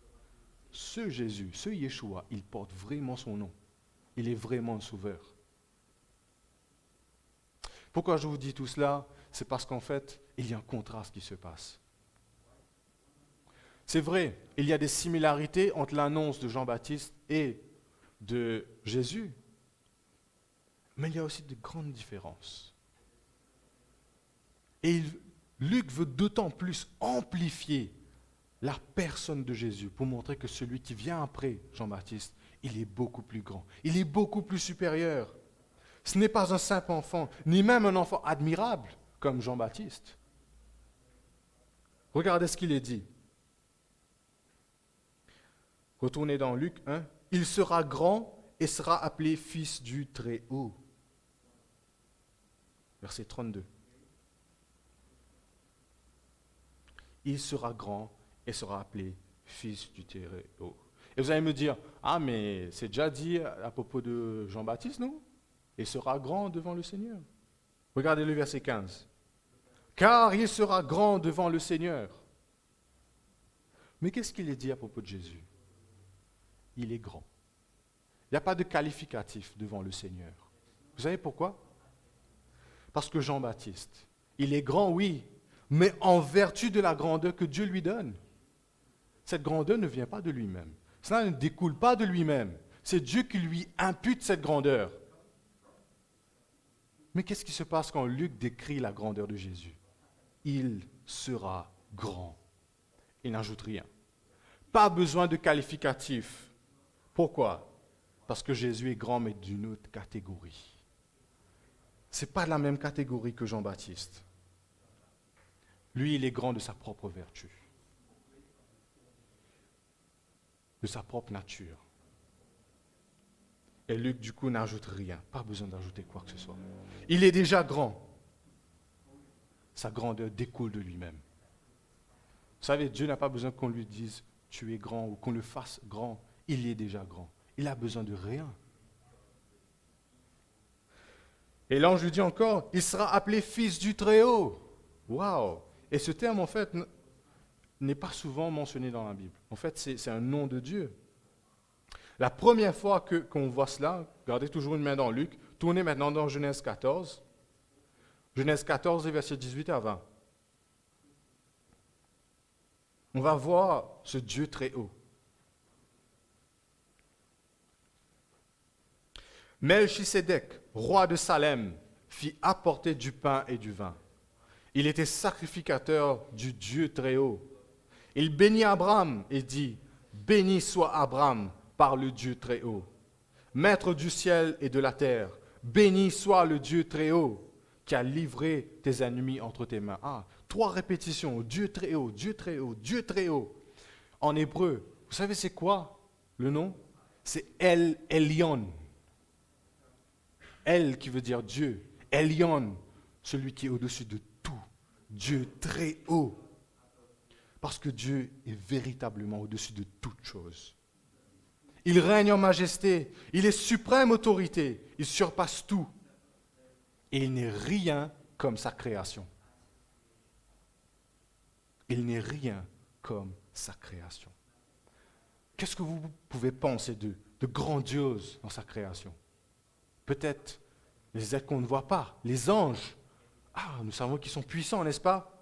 Ce Jésus, ce Yeshua, il porte vraiment son nom. Il est vraiment un sauveur. Pourquoi je vous dis tout cela? C'est parce qu'en fait, il y a un contraste qui se passe. C'est vrai, il y a des similarités entre l'annonce de Jean-Baptiste et de Jésus, mais il y a aussi de grandes différences. Et Luc veut d'autant plus amplifier la personne de Jésus pour montrer que celui qui vient après Jean-Baptiste, il est beaucoup plus grand, il est beaucoup plus supérieur. Ce n'est pas un simple enfant, ni même un enfant admirable comme Jean-Baptiste. Regardez ce qu'il est dit. Retournez dans Luc 1. Il sera grand et sera appelé fils du Très-Haut. Verset 32. Il sera grand et sera appelé fils du Très-Haut. Et vous allez me dire, ah mais c'est déjà dit à propos de Jean-Baptiste, non? Il sera grand devant le Seigneur. Regardez le verset 15. Car il sera grand devant le Seigneur. Mais qu'est-ce qu'il est dit à propos de Jésus? Il est grand. Il n'y a pas de qualificatif devant le Seigneur. Vous savez pourquoi? Parce que Jean-Baptiste, il est grand, oui, mais en vertu de la grandeur que Dieu lui donne. Cette grandeur ne vient pas de lui-même. Cela ne découle pas de lui-même. C'est Dieu qui lui impute cette grandeur. Mais qu'est-ce qui se passe quand Luc décrit la grandeur de Jésus? Il sera grand. Il n'ajoute rien. Pas besoin de qualificatif. Pourquoi? Parce que Jésus est grand, mais d'une autre catégorie. Ce n'est pas de la même catégorie que Jean-Baptiste. Lui, il est grand de sa propre vertu, de sa propre nature. Et Luc, du coup, n'ajoute rien. Pas besoin d'ajouter quoi que ce soit. Il est déjà grand. Sa grandeur découle de lui-même. Vous savez, Dieu n'a pas besoin qu'on lui dise « tu es grand » ou qu'on le fasse grand. Il est déjà grand. Il n'a besoin de rien. Et l'ange lui dit encore « il sera appelé fils du Très-Haut ». Waouh! Et ce terme, en fait, n'est pas souvent mentionné dans la Bible. En fait, c'est un nom de Dieu. La première fois qu'on voit cela, gardez toujours une main dans Luc, tournez maintenant dans Genèse 14. Genèse 14, versets 18 à 20. On va voir ce Dieu très haut. Melchisédek, roi de Salem, fit apporter du pain et du vin. Il était sacrificateur du Dieu très haut. Il bénit Abraham et dit, « Béni soit Abraham par le Dieu très haut, maître du ciel et de la terre. Béni soit le Dieu très haut qui a livré tes ennemis entre tes mains. » Ah, 3 répétitions, Dieu très haut, Dieu très haut, Dieu très haut. En hébreu, vous savez c'est quoi le nom? C'est El Elyon. El qui veut dire Dieu. Elyon, celui qui est au-dessus de tout. Dieu très haut. Parce que Dieu est véritablement au-dessus de toute chose. Il règne en majesté, il est suprême autorité, il surpasse tout. Et il n'est rien comme sa création. Il n'est rien comme sa création. Qu'est-ce que vous pouvez penser de grandiose dans sa création? Peut-être les êtres qu'on ne voit pas, les anges. Ah, nous savons qu'ils sont puissants, n'est-ce pas?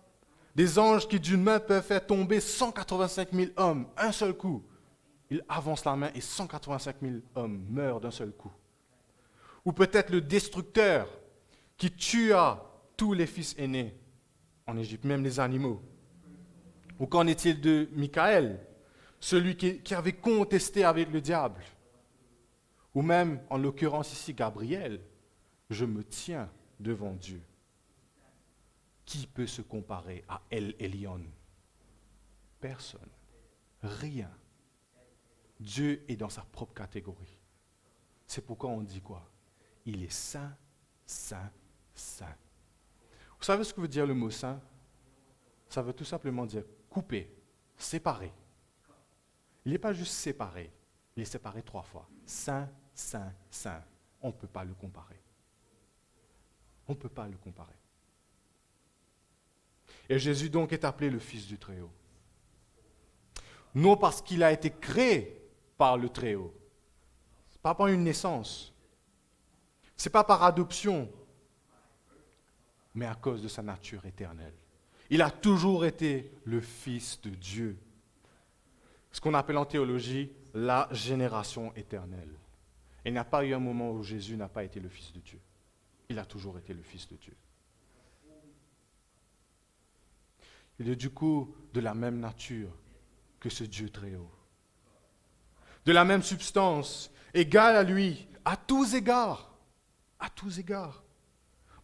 Des anges qui d'une main peuvent faire tomber 185 000 hommes, un seul coup. Il avance la main et 185 000 hommes meurent d'un seul coup. Ou peut-être le destructeur qui tua tous les fils aînés en Égypte, même les animaux. Ou qu'en est-il de Michaël, celui qui avait contesté avec le diable? Ou même, en l'occurrence ici, Gabriel, je me tiens devant Dieu. Qui peut se comparer à El Elyon? Personne. Rien. Dieu est dans sa propre catégorie. C'est pourquoi on dit quoi? Il est saint, saint, saint. Vous savez ce que veut dire le mot saint? Ça veut tout simplement dire couper, séparer. Il n'est pas juste séparé, il est séparé 3 fois. Saint, saint, saint. On ne peut pas le comparer. On ne peut pas le comparer. Et Jésus donc est appelé le Fils du Très-Haut. Non parce qu'il a été créé par le Très-Haut. Ce n'est pas par une naissance. Ce n'est pas par adoption. Mais à cause de sa nature éternelle. Il a toujours été le Fils de Dieu. Ce qu'on appelle en théologie la génération éternelle. Il n'y a pas eu un moment où Jésus n'a pas été le Fils de Dieu. Il a toujours été le Fils de Dieu. Il est du coup de la même nature que ce Dieu très haut. De la même substance, égal à lui, à tous égards. À tous égards.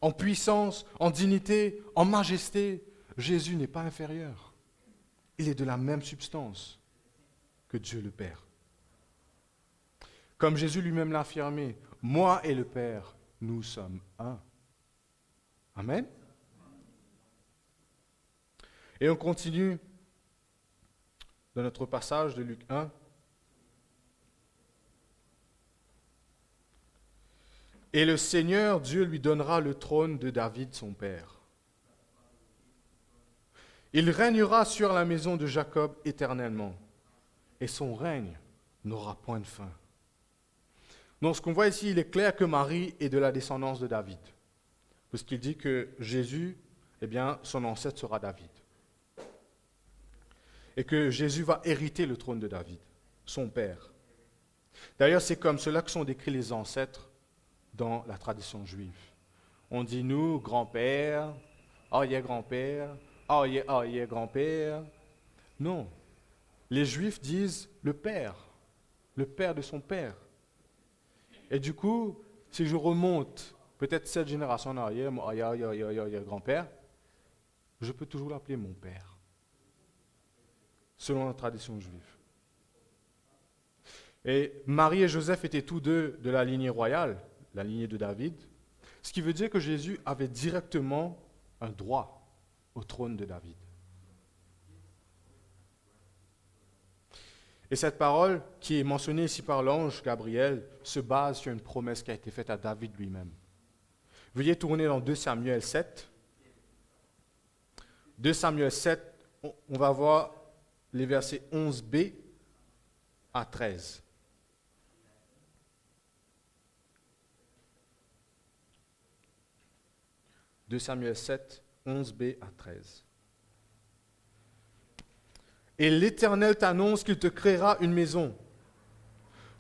En puissance, en dignité, en majesté, Jésus n'est pas inférieur. Il est de la même substance que Dieu le Père. Comme Jésus lui-même l'a affirmé, moi et le Père, nous sommes un. Amen. Et on continue dans notre passage de Luc 1. Et le Seigneur Dieu lui donnera le trône de David son père. Il régnera sur la maison de Jacob éternellement, et son règne n'aura point de fin. Donc ce qu'on voit ici, il est clair que Marie est de la descendance de David, parce qu'il dit que Jésus, eh bien, son ancêtre sera David. Et que Jésus va hériter le trône de David, son père. D'ailleurs, c'est comme cela que sont décrits les ancêtres dans la tradition juive. On dit nous, grand-père, grand-père, grand-père. Non, les Juifs disent le père de son père. Et du coup, si je remonte peut-être 7 générations en arrière, mon grand-père, je peux toujours l'appeler mon père, selon la tradition juive. Et Marie et Joseph étaient tous deux de la lignée royale, la lignée de David, ce qui veut dire que Jésus avait directement un droit au trône de David. Et cette parole, qui est mentionnée ici par l'ange Gabriel, se base sur une promesse qui a été faite à David lui-même. Veuillez tourner dans 2 Samuel 7. 2 Samuel 7, on va voir les versets 11b à 13. « 2 Samuel 7, 11b à 13. Et l'Éternel t'annonce qu'il te créera une maison.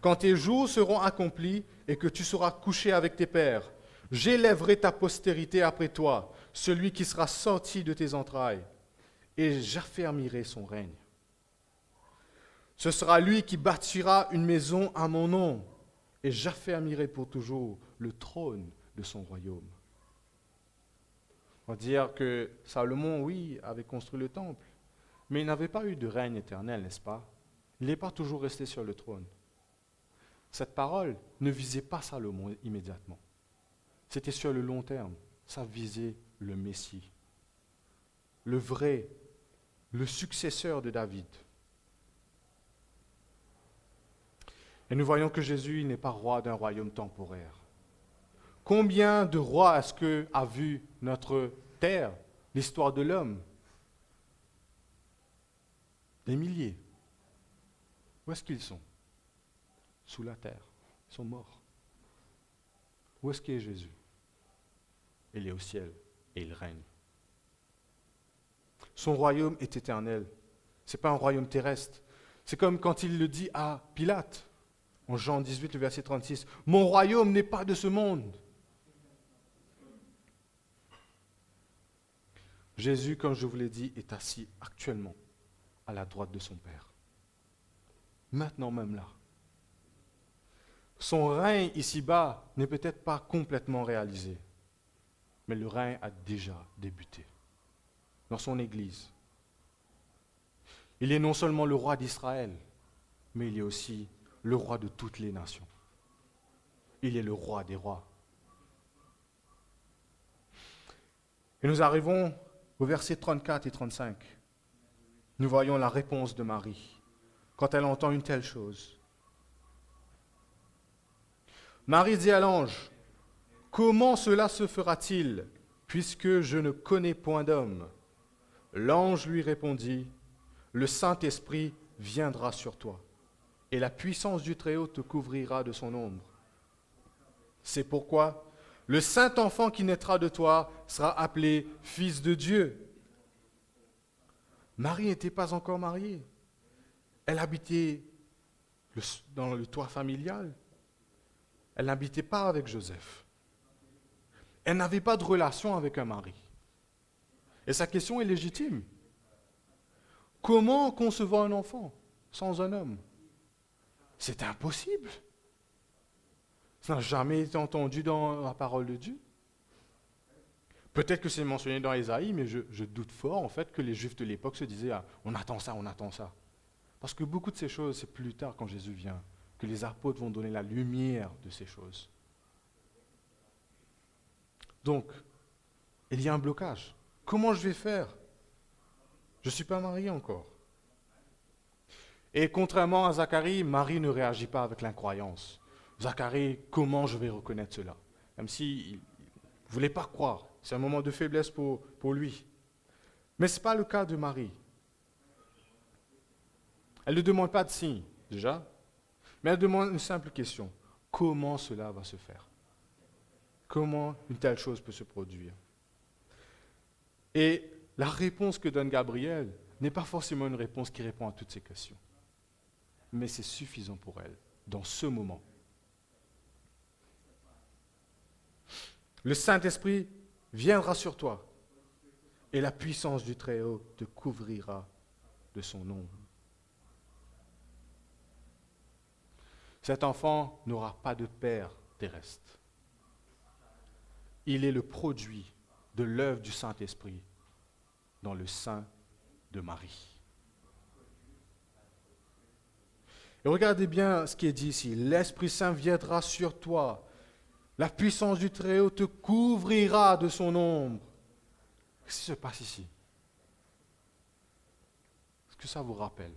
Quand tes jours seront accomplis et que tu seras couché avec tes pères, j'élèverai ta postérité après toi, celui qui sera sorti de tes entrailles, et j'affermirai son règne. Ce sera lui qui bâtira une maison à mon nom, et j'affermirai pour toujours le trône de son royaume. » On va dire que Salomon, oui, avait construit le temple, mais il n'avait pas eu de règne éternel, n'est-ce pas? Il n'est pas toujours resté sur le trône. Cette parole ne visait pas Salomon immédiatement. C'était sur le long terme. Ça visait le Messie, le vrai, le successeur de David. Et nous voyons que Jésus n'est pas roi d'un royaume temporaire. Combien de rois est-ce qu'a vu notre terre, l'histoire de l'homme? Des milliers. Où est-ce qu'ils sont? Sous la terre. Ils sont morts. Où est-ce qu'est Jésus? Il est au ciel et il règne. Son royaume est éternel. Ce n'est pas un royaume terrestre. C'est comme quand il le dit à Pilate. En Jean 18, le verset 36, « Mon royaume n'est pas de ce monde. » Jésus, comme je vous l'ai dit, est assis actuellement à la droite de son Père. Maintenant même là. Son règne ici-bas n'est peut-être pas complètement réalisé, mais le règne a déjà débuté dans son Église. Il est non seulement le roi d'Israël, mais il est aussi le roi de toutes les nations. Il est le roi des rois. Et nous arrivons au verset 34 et 35. Nous voyons la réponse de Marie quand elle entend une telle chose. Marie dit à l'ange, « Comment cela se fera-t-il, puisque je ne connais point d'homme ?» L'ange lui répondit, « Le Saint-Esprit viendra sur toi, et la puissance du Très-Haut te couvrira de son ombre. C'est pourquoi le saint enfant qui naîtra de toi sera appelé Fils de Dieu. » Marie n'était pas encore mariée. Elle habitait dans le toit familial. Elle n'habitait pas avec Joseph. Elle n'avait pas de relation avec un mari. Et sa question est légitime. Comment concevoir un enfant sans un homme? C'est impossible. Ça n'a jamais été entendu dans la parole de Dieu. Peut-être que c'est mentionné dans Ésaïe, mais je doute fort en fait que les Juifs de l'époque se disaient on attend ça, on attend ça. Parce que beaucoup de ces choses, c'est plus tard quand Jésus vient, que les apôtres vont donner la lumière de ces choses. Donc, il y a un blocage. Comment je vais faire? Je ne suis pas marié encore. Et contrairement à Zacharie, Marie ne réagit pas avec l'incroyance. Zacharie, comment je vais reconnaître cela? Même s'il ne voulait pas croire. C'est un moment de faiblesse pour lui. Mais ce n'est pas le cas de Marie. Elle ne demande pas de signe, déjà, mais elle demande une simple question. Comment cela va se faire? Comment une telle chose peut se produire? Et la réponse que donne Gabriel n'est pas forcément une réponse qui répond à toutes ces questions. Mais c'est suffisant pour elle, dans ce moment. Le Saint-Esprit viendra sur toi, et la puissance du Très-Haut te couvrira de son ombre. Cet enfant n'aura pas de père terrestre. Il est le produit de l'œuvre du Saint-Esprit dans le sein de Marie. Et regardez bien ce qui est dit ici. L'Esprit Saint viendra sur toi. La puissance du Très-Haut te couvrira de son ombre. Qu'est-ce qui se passe ici? Est-ce que ça vous rappelle?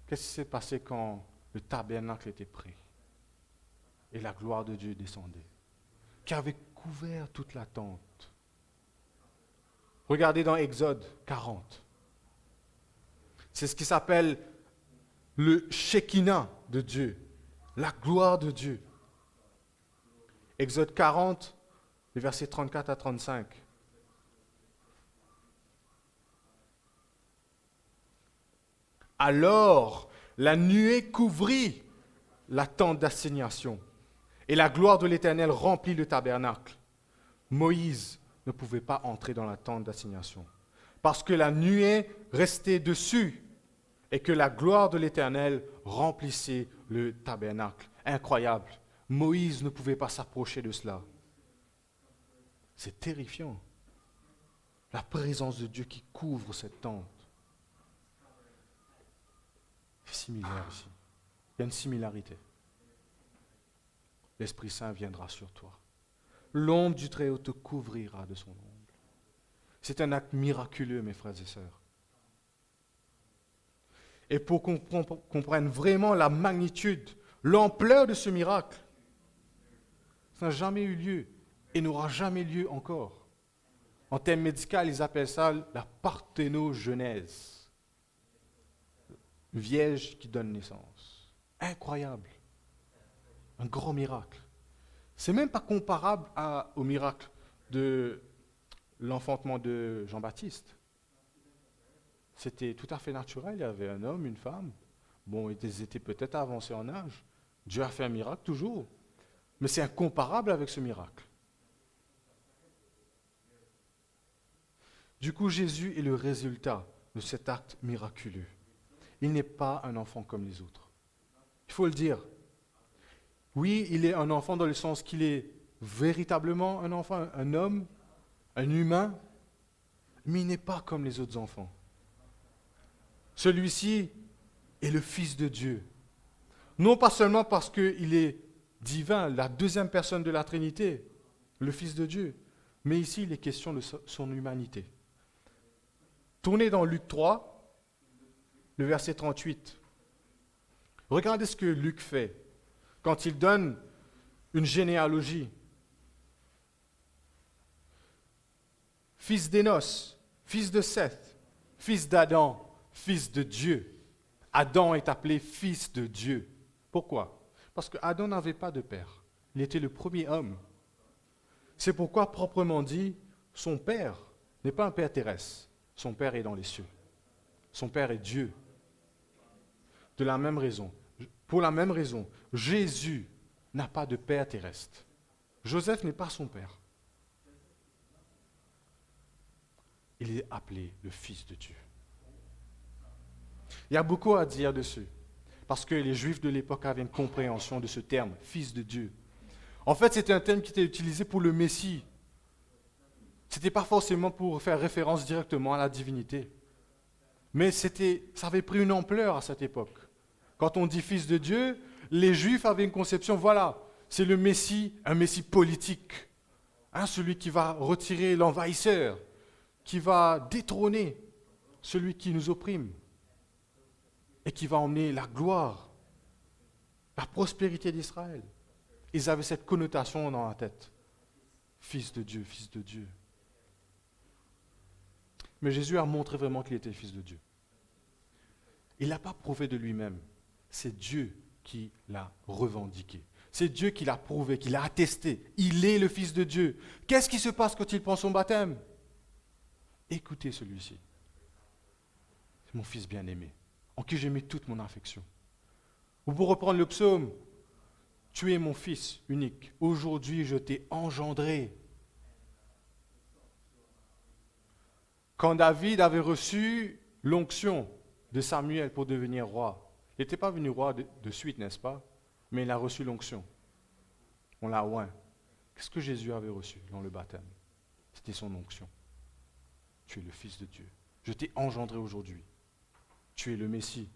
Qu'est-ce qui s'est passé quand le tabernacle était prêt et la gloire de Dieu descendait, qui avait couvert toute la tente? Regardez dans Exode 40. C'est ce qui s'appelle le Shekinah de Dieu, la gloire de Dieu. Exode 40, les versets 34 à 35. Alors, la nuée couvrit la tente d'assignation, et la gloire de l'Éternel remplit le tabernacle. Moïse ne pouvait pas entrer dans la tente d'assignation, parce que la nuée restait dessus, et que la gloire de l'Éternel remplissait le tabernacle. Incroyable. Moïse ne pouvait pas s'approcher de cela. C'est terrifiant. La présence de Dieu qui couvre cette tente. C'est similaire ici. Il y a une similarité. L'Esprit Saint viendra sur toi. L'ombre du Très-Haut te couvrira de son ombre. C'est un acte miraculeux, mes frères et sœurs. Et pour qu'on comprenne vraiment la magnitude, l'ampleur de ce miracle, ça n'a jamais eu lieu et n'aura jamais lieu encore. En termes médicaux, ils appellent ça la parthénogenèse. Une vierge qui donne naissance. Incroyable. Un grand miracle. C'est même pas comparable au miracle de l'enfantement de Jean-Baptiste. C'était tout à fait naturel. Il y avait un homme, une femme. Bon, ils étaient peut-être avancés en âge. Dieu a fait un miracle toujours. Mais c'est incomparable avec ce miracle. Du coup, Jésus est le résultat de cet acte miraculeux. Il n'est pas un enfant comme les autres. Il faut le dire. Oui, il est un enfant dans le sens qu'il est véritablement un enfant, un homme, un humain, mais il n'est pas comme les autres enfants. Celui-ci est le Fils de Dieu. Non pas seulement parce qu'il est divin, la deuxième personne de la Trinité, le Fils de Dieu, mais ici il est question de son humanité. Tournez dans Luc 3, le verset 38. Regardez ce que Luc fait quand il donne une généalogie. Fils d'Énos, fils de Seth, fils d'Adam, fils de Dieu. Adam est appelé fils de Dieu. Pourquoi? Parce qu'Adam n'avait pas de père. Il était le premier homme. C'est pourquoi, proprement dit, son père n'est pas un père terrestre. Son père est dans les cieux. Son père est Dieu. Pour la même raison, Jésus n'a pas de père terrestre. Joseph n'est pas son père. Il est appelé le Fils de Dieu. Il y a beaucoup à dire dessus, parce que les Juifs de l'époque avaient une compréhension de ce terme, Fils de Dieu. En fait, c'était un terme qui était utilisé pour le Messie. Ce n'était pas forcément pour faire référence directement à la divinité. Mais ça avait pris une ampleur à cette époque. Quand on dit Fils de Dieu, les Juifs avaient une conception, voilà, c'est le Messie, un Messie politique. Celui qui va retirer l'envahisseur, qui va détrôner celui qui nous opprime et qui va emmener la gloire, la prospérité d'Israël. Ils avaient cette connotation dans la tête. Fils de Dieu, Fils de Dieu. Mais Jésus a montré vraiment qu'il était Fils de Dieu. Il ne l'a pas prouvé de lui-même. C'est Dieu qui l'a revendiqué. C'est Dieu qui l'a prouvé, qui l'a attesté. Il est le Fils de Dieu. Qu'est-ce qui se passe quand il prend son baptême? Écoutez celui-ci. C'est mon Fils bien-aimé, en qui j'ai mis toute mon affection. Ou pour reprendre le psaume, tu es mon Fils unique. Aujourd'hui, je t'ai engendré. Quand David avait reçu l'onction de Samuel pour devenir roi, il n'était pas venu roi de suite, n'est-ce pas? Mais il a reçu l'onction. On l'a oint. Qu'est-ce que Jésus avait reçu dans le baptême? C'était son onction. Tu es le Fils de Dieu. Je t'ai engendré aujourd'hui. Tu es le Messie.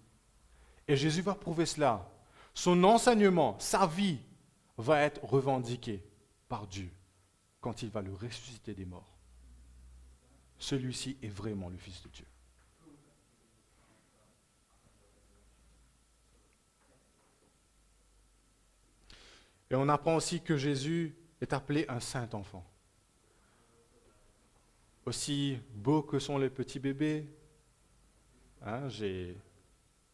Et Jésus va prouver cela. Son enseignement, sa vie, va être revendiqué par Dieu quand il va le ressusciter des morts. Celui-ci est vraiment le Fils de Dieu. Et on apprend aussi que Jésus est appelé un saint enfant. Aussi beaux que sont les petits bébés, j'ai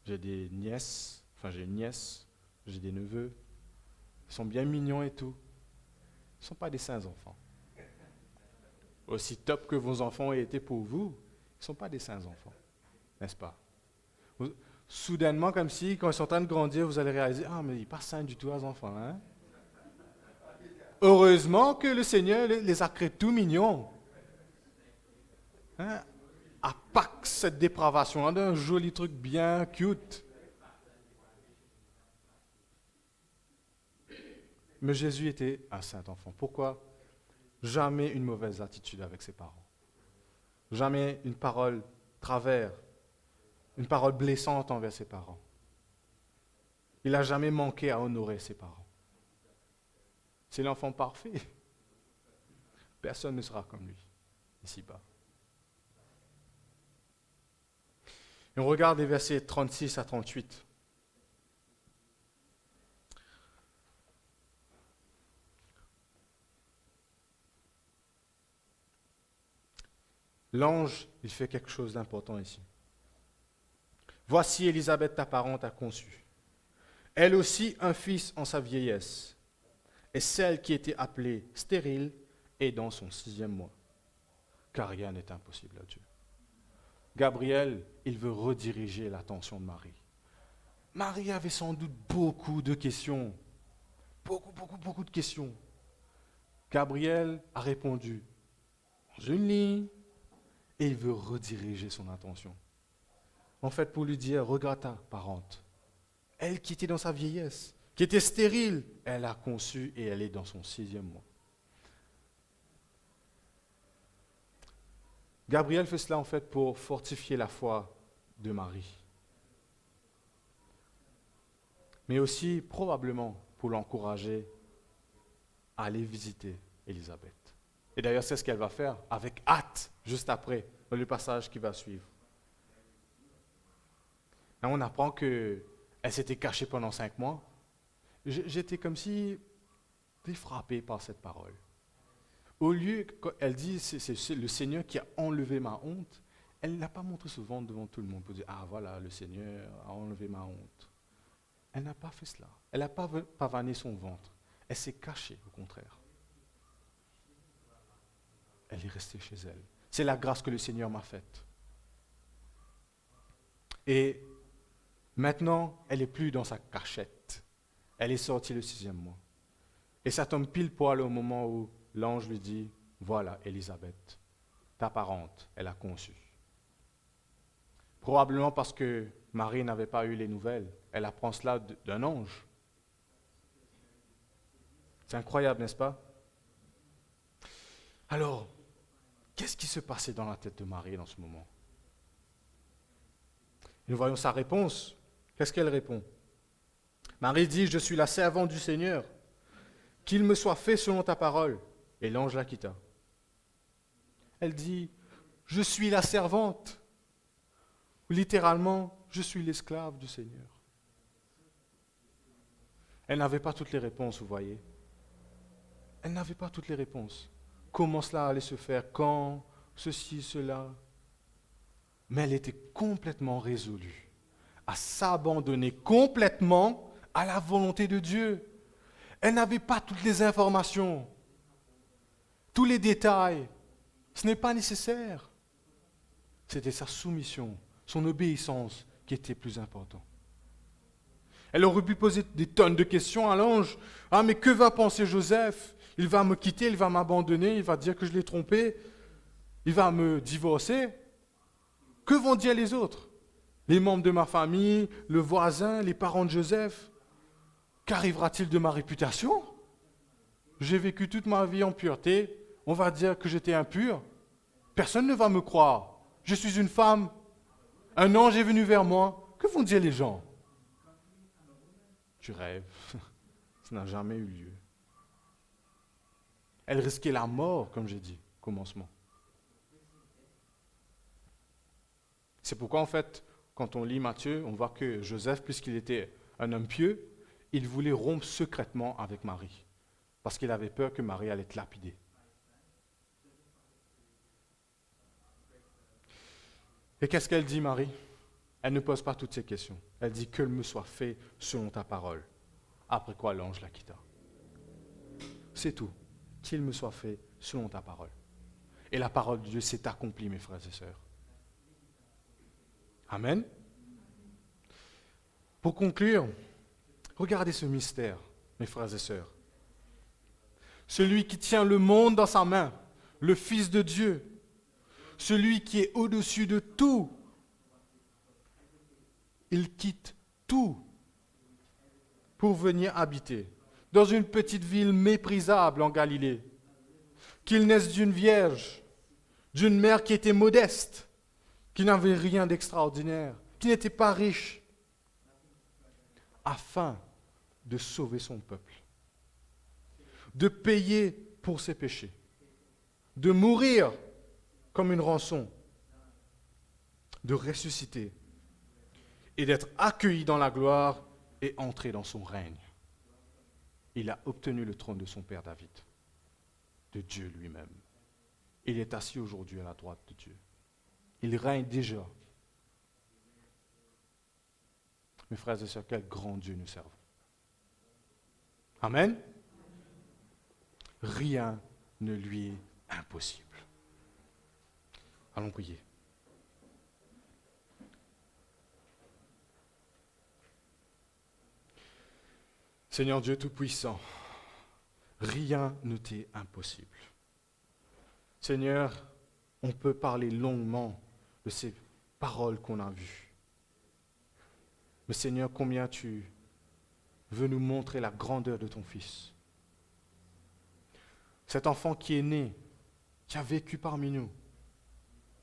des nièces, j'ai une nièce, j'ai des neveux, ils sont bien mignons et tout. Ils ne sont pas des saints enfants. Aussi top que vos enfants aient été pour vous, ils ne sont pas des saints enfants, n'est-ce pas? Soudainement, comme si, quand ils sont en train de grandir, vous allez réaliser, mais il n'est pas saint du tout, les enfants. Heureusement que le Seigneur les a créés tout mignons. À Pâques, cette dépravation, un joli truc bien cute. Mais Jésus était un saint enfant. Pourquoi? Jamais une mauvaise attitude avec ses parents. Jamais une parole travers, une parole blessante envers ses parents. Il n'a jamais manqué à honorer ses parents. C'est l'enfant parfait. Personne ne sera comme lui, ici-bas. Et on regarde les versets 36 à 38. L'ange, il fait quelque chose d'important ici. Voici Élisabeth, ta parente, a conçu. Elle aussi un fils en sa vieillesse. Et celle qui était appelée stérile est dans son 6e mois. Car rien n'est impossible à Dieu. Gabriel, il veut rediriger l'attention de Marie. Marie avait sans doute beaucoup de questions. Beaucoup de questions. Gabriel a répondu dans une ligne et il veut rediriger son attention. En fait, pour lui dire, regarde ta parente. Elle qui était dans sa vieillesse, qui était stérile, elle a conçu et elle est dans son 6e mois. Gabriel fait cela en fait pour fortifier la foi de Marie. Mais aussi probablement pour l'encourager à aller visiter Élisabeth. Et d'ailleurs, c'est ce qu'elle va faire avec hâte, juste après, dans le passage qui va suivre. Là, on apprend qu'elle s'était cachée pendant 5 mois. J'étais comme si frappé par cette parole. Au lieu, quand elle dit c'est le Seigneur qui a enlevé ma honte, elle ne l'a pas montré ce ventre devant tout le monde pour dire ah voilà, le Seigneur a enlevé ma honte. Elle n'a pas fait cela. Elle n'a pas pavané son ventre. Elle s'est cachée, au contraire. Elle est restée chez elle. C'est la grâce que le Seigneur m'a faite. Et maintenant, elle n'est plus dans sa cachette. Elle est sortie le 6e mois. Et ça tombe pile poil au moment où l'ange lui dit, voilà, Élisabeth, ta parente, elle a conçu. Probablement parce que Marie n'avait pas eu les nouvelles. Elle apprend cela d'un ange. C'est incroyable, n'est-ce pas? Alors, qu'est-ce qui se passait dans la tête de Marie dans ce moment? Nous voyons sa réponse. Qu'est-ce qu'elle répond? Marie dit, je suis la servante du Seigneur. Qu'il me soit fait selon ta parole. Et l'ange la quitta. Elle dit, je suis la servante. Littéralement, je suis l'esclave du Seigneur. Elle n'avait pas toutes les réponses, vous voyez. Elle n'avait pas toutes les réponses. Comment cela allait se faire, quand, ceci, cela. Mais elle était complètement résolue à s'abandonner complètement à la volonté de Dieu. Elle n'avait pas toutes les informations, tous les détails. Ce n'est pas nécessaire. C'était sa soumission, son obéissance qui était plus important. Elle aurait pu poser des tonnes de questions à l'ange. Ah, mais que va penser Joseph? Il va me quitter, il va m'abandonner, il va dire que je l'ai trompé, il va me divorcer. Que vont dire les autres? Les membres de ma famille, le voisin, les parents de Joseph? Qu'arrivera-t-il de ma réputation? J'ai vécu toute ma vie en pureté, on va dire que j'étais impur. Personne ne va me croire. Je suis une femme. Un ange est venu vers moi. Que vont dire les gens? Tu rêves. Ça n'a jamais eu lieu. Elle risquait la mort, comme j'ai dit, au commencement. C'est pourquoi, en fait, quand on lit Matthieu, on voit que Joseph, puisqu'il était un homme pieux, il voulait rompre secrètement avec Marie, parce qu'il avait peur que Marie allait être lapidée. Et qu'est-ce qu'elle dit, Marie? Elle ne pose pas toutes ces questions. Elle dit que me soit fait selon ta parole. Après quoi l'ange la quitta. C'est tout. Qu'il me soit fait selon ta parole. Et la parole de Dieu s'est accomplie, mes frères et sœurs. Amen. Pour conclure, regardez ce mystère, mes frères et sœurs. Celui qui tient le monde dans sa main, le Fils de Dieu, celui qui est au-dessus de tout, il quitte tout pour venir habiter dans une petite ville méprisable en Galilée, qu'il naisse d'une vierge, d'une mère qui était modeste, qui n'avait rien d'extraordinaire, qui n'était pas riche, afin de sauver son peuple, de payer pour ses péchés, de mourir comme une rançon, de ressusciter et d'être accueilli dans la gloire et entrer dans son règne. Il a obtenu le trône de son père David, de Dieu lui-même. Il est assis aujourd'hui à la droite de Dieu. Il règne déjà. Mes frères et sœurs, quel grand Dieu nous servons. Amen. Rien ne lui est impossible. Allons prier. Seigneur Dieu Tout-Puissant, rien ne t'est impossible. Seigneur, on peut parler longuement de ces paroles qu'on a vues. Mais Seigneur, combien tu veux nous montrer la grandeur de ton Fils. Cet enfant qui est né, qui a vécu parmi nous,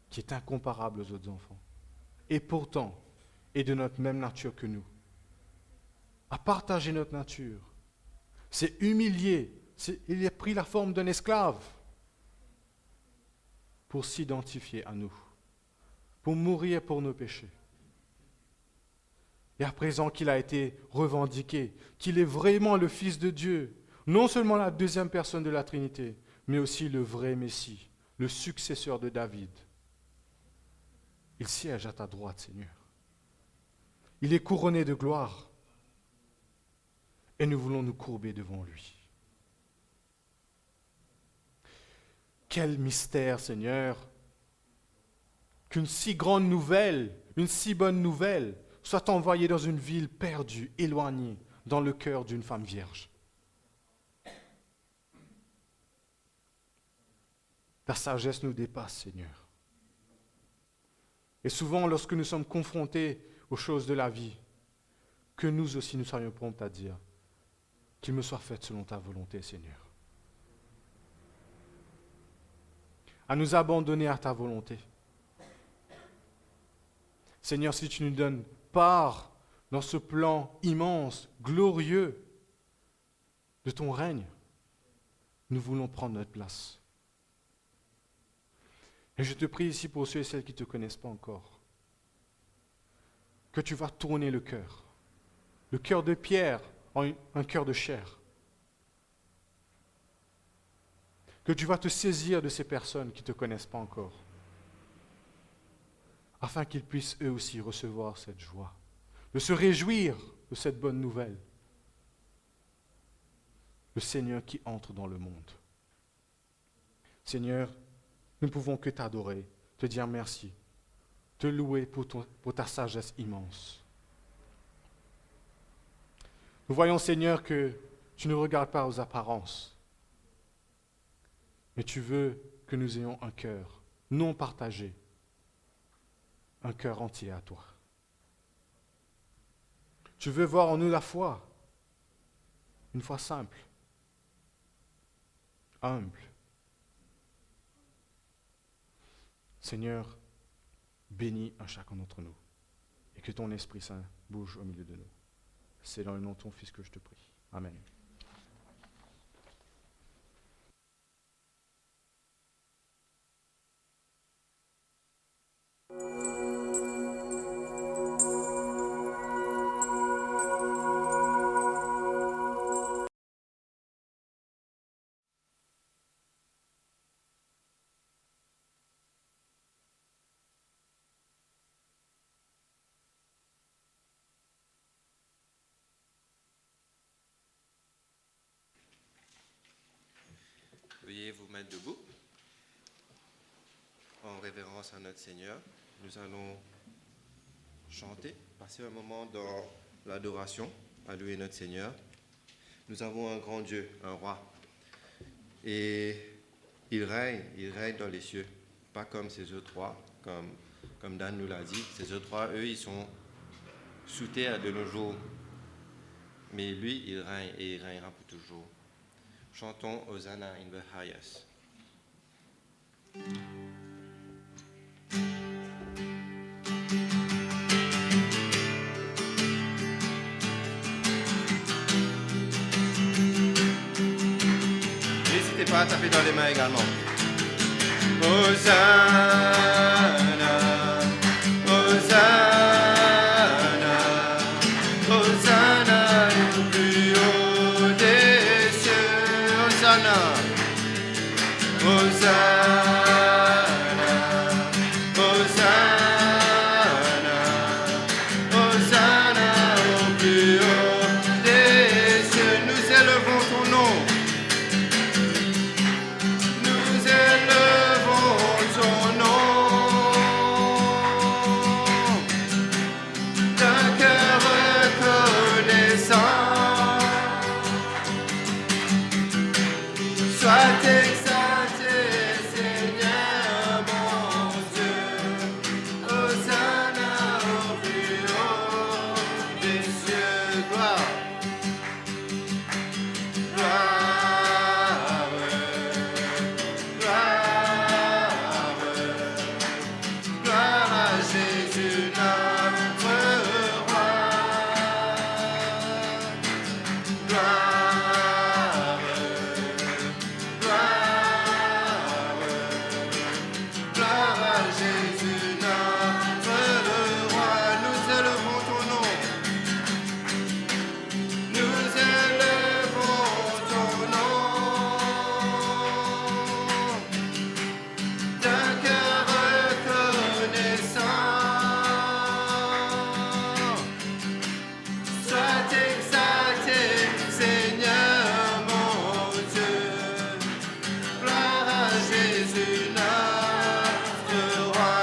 qui est incomparable aux autres enfants, et pourtant est de notre même nature que nous, a partagé notre nature, s'est humilié, il a pris la forme d'un esclave pour s'identifier à nous, pour mourir pour nos péchés. Et à présent qu'il a été revendiqué, qu'il est vraiment le Fils de Dieu, non seulement la deuxième personne de la Trinité, mais aussi le vrai Messie, le successeur de David. Il siège à ta droite, Seigneur. Il est couronné de gloire. Et nous voulons nous courber devant lui. Quel mystère, Seigneur, qu'une si grande nouvelle, une si bonne nouvelle, soit envoyée dans une ville perdue, éloignée, dans le cœur d'une femme vierge. Ta sagesse nous dépasse, Seigneur. Et souvent, lorsque nous sommes confrontés aux choses de la vie, que nous aussi nous soyons prompts à dire qu'il me soit fait selon ta volonté, Seigneur. À nous abandonner à ta volonté. Seigneur, si tu nous donnes part dans ce plan immense, glorieux de ton règne, nous voulons prendre notre place. Et je te prie ici pour ceux et celles qui ne te connaissent pas encore, que tu vas tourner le cœur de pierre en un cœur de chair, que tu vas te saisir de ces personnes qui ne te connaissent pas encore, afin qu'ils puissent eux aussi recevoir cette joie, de se réjouir de cette bonne nouvelle, le Seigneur qui entre dans le monde. Seigneur, nous ne pouvons que t'adorer, te dire merci, te louer pour ta sagesse immense. Nous voyons, Seigneur, que tu ne regardes pas aux apparences, mais tu veux que nous ayons un cœur non partagé, un cœur entier à toi. Tu veux voir en nous la foi, une foi simple, humble. Seigneur, bénis un chacun d'entre nous et que ton Esprit Saint bouge au milieu de nous. C'est dans le nom de ton Fils que je te prie. Amen. Veuillez vous mettre debout. En révérence à notre Seigneur, nous allons chanter, passer un moment dans l'adoration, à louer notre Seigneur. Nous avons un grand Dieu, un roi. Et il règne dans les cieux, pas comme ces autres rois, comme Dan nous l'a dit. Ces autres rois, eux, ils sont sous terre de nos jours. Mais lui, il règne et il règnera pour toujours. Chantons Hosanna in the highest. N'hésitez pas à taper dans les mains également. Hosanna, Hosanna, Hosanna, le plus haut des cieux. Hosanna, Hosanna, Hosanna, Hosanna au plus haut des cieux. Nous élevons ton nom. Nous élevons ton nom. D'un cœur reconnaissant. Gloire à Jésus, notre le roi. Nous élevons ton nom. Nous élevons ton nom. D'un cœur reconnaissant. Sois exalté, Seigneur mon Dieu. Gloire à Jésus, notre roi.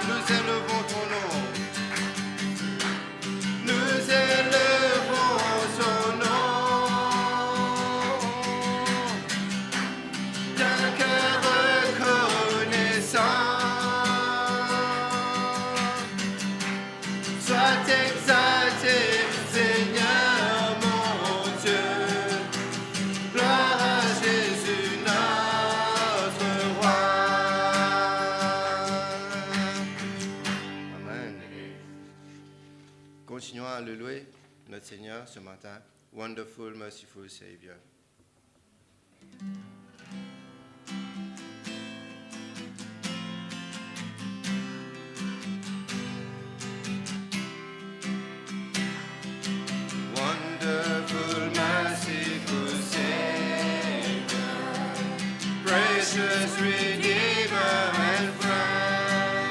Nous élevons ton nom. Nous élevons son nom. D'un cœur reconnaissant. Sois exalté, Seigneur mon Dieu. Gloire à Jésus, notre roi. Amen. Continuons à le louer, notre Seigneur, ce matin. Wonderful, merciful Savior. Wonderful, merciful Savior, precious Redeemer and friend.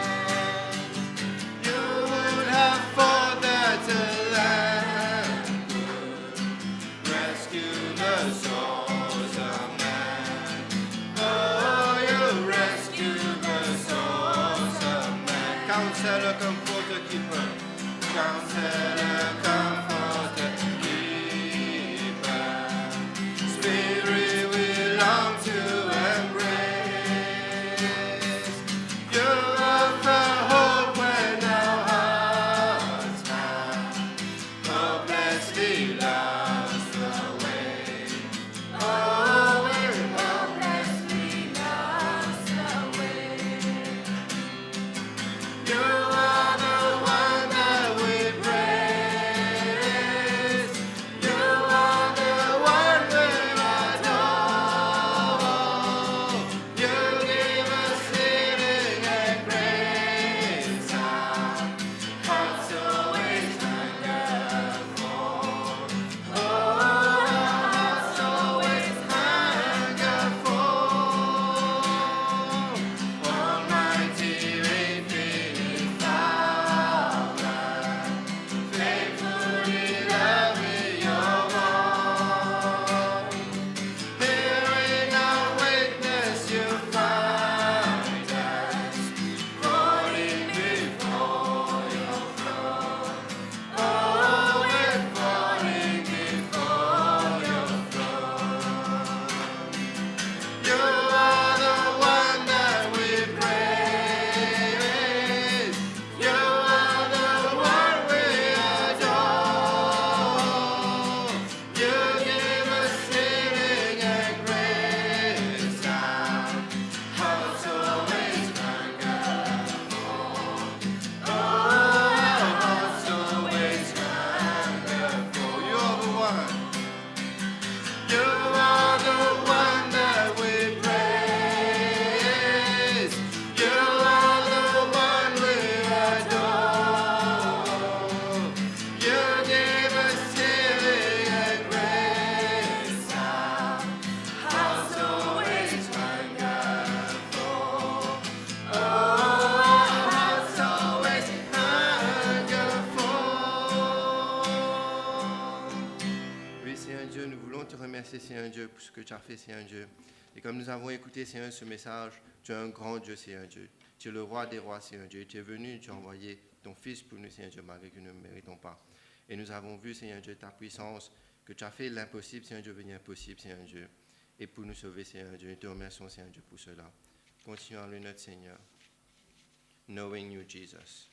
You would have thought that a lamb would rescue the souls of man. Oh, you rescue the souls of man. Counselor, comforter, keeper. Counselor, comforter, keeper. Spirit we long to embrace. You offer hope when our hearts have hopelessly lost the way. Oh, we're hopelessly lost the way. You are the one that we praise. You are the one we adore. You give us healing and grace. Our hearts always hunger for. Oh, our hearts always hunger for. Almighty, infinite Father, faithfully loving your word. Here in our weakness you find us, falling before your throne. Oh, we're falling before your throne. You are the one that we praise. You are the one we adore. You give us healing and grace. Our hearts always hunger for. Oh, our hearts always hunger for. You're the one. You are the one that we praise. You are the one we adore. You give us healing and grace. Our hearts always hunger for. Oh, our hearts always hunger for. Oui, Seigneur Dieu, nous voulons te remercier, Seigneur Dieu, pour ce que tu as fait, Seigneur Dieu. Et comme nous avons écouté, Seigneur, ce message, tu es un grand Dieu, Seigneur Dieu. Tu es le roi des rois, Seigneur Dieu. Tu es venu, tu as envoyé ton Fils pour nous, Seigneur Dieu, malgré que nous ne le méritons pas. Et nous avons vu, Seigneur Dieu, ta puissance, que tu as fait l'impossible, Seigneur Dieu, venir possible, Seigneur Dieu. Et pour nous sauver, Seigneur Dieu. Nous te remercions, Seigneur Dieu, pour cela. Continuons à louer notre Seigneur. Knowing you, Jesus.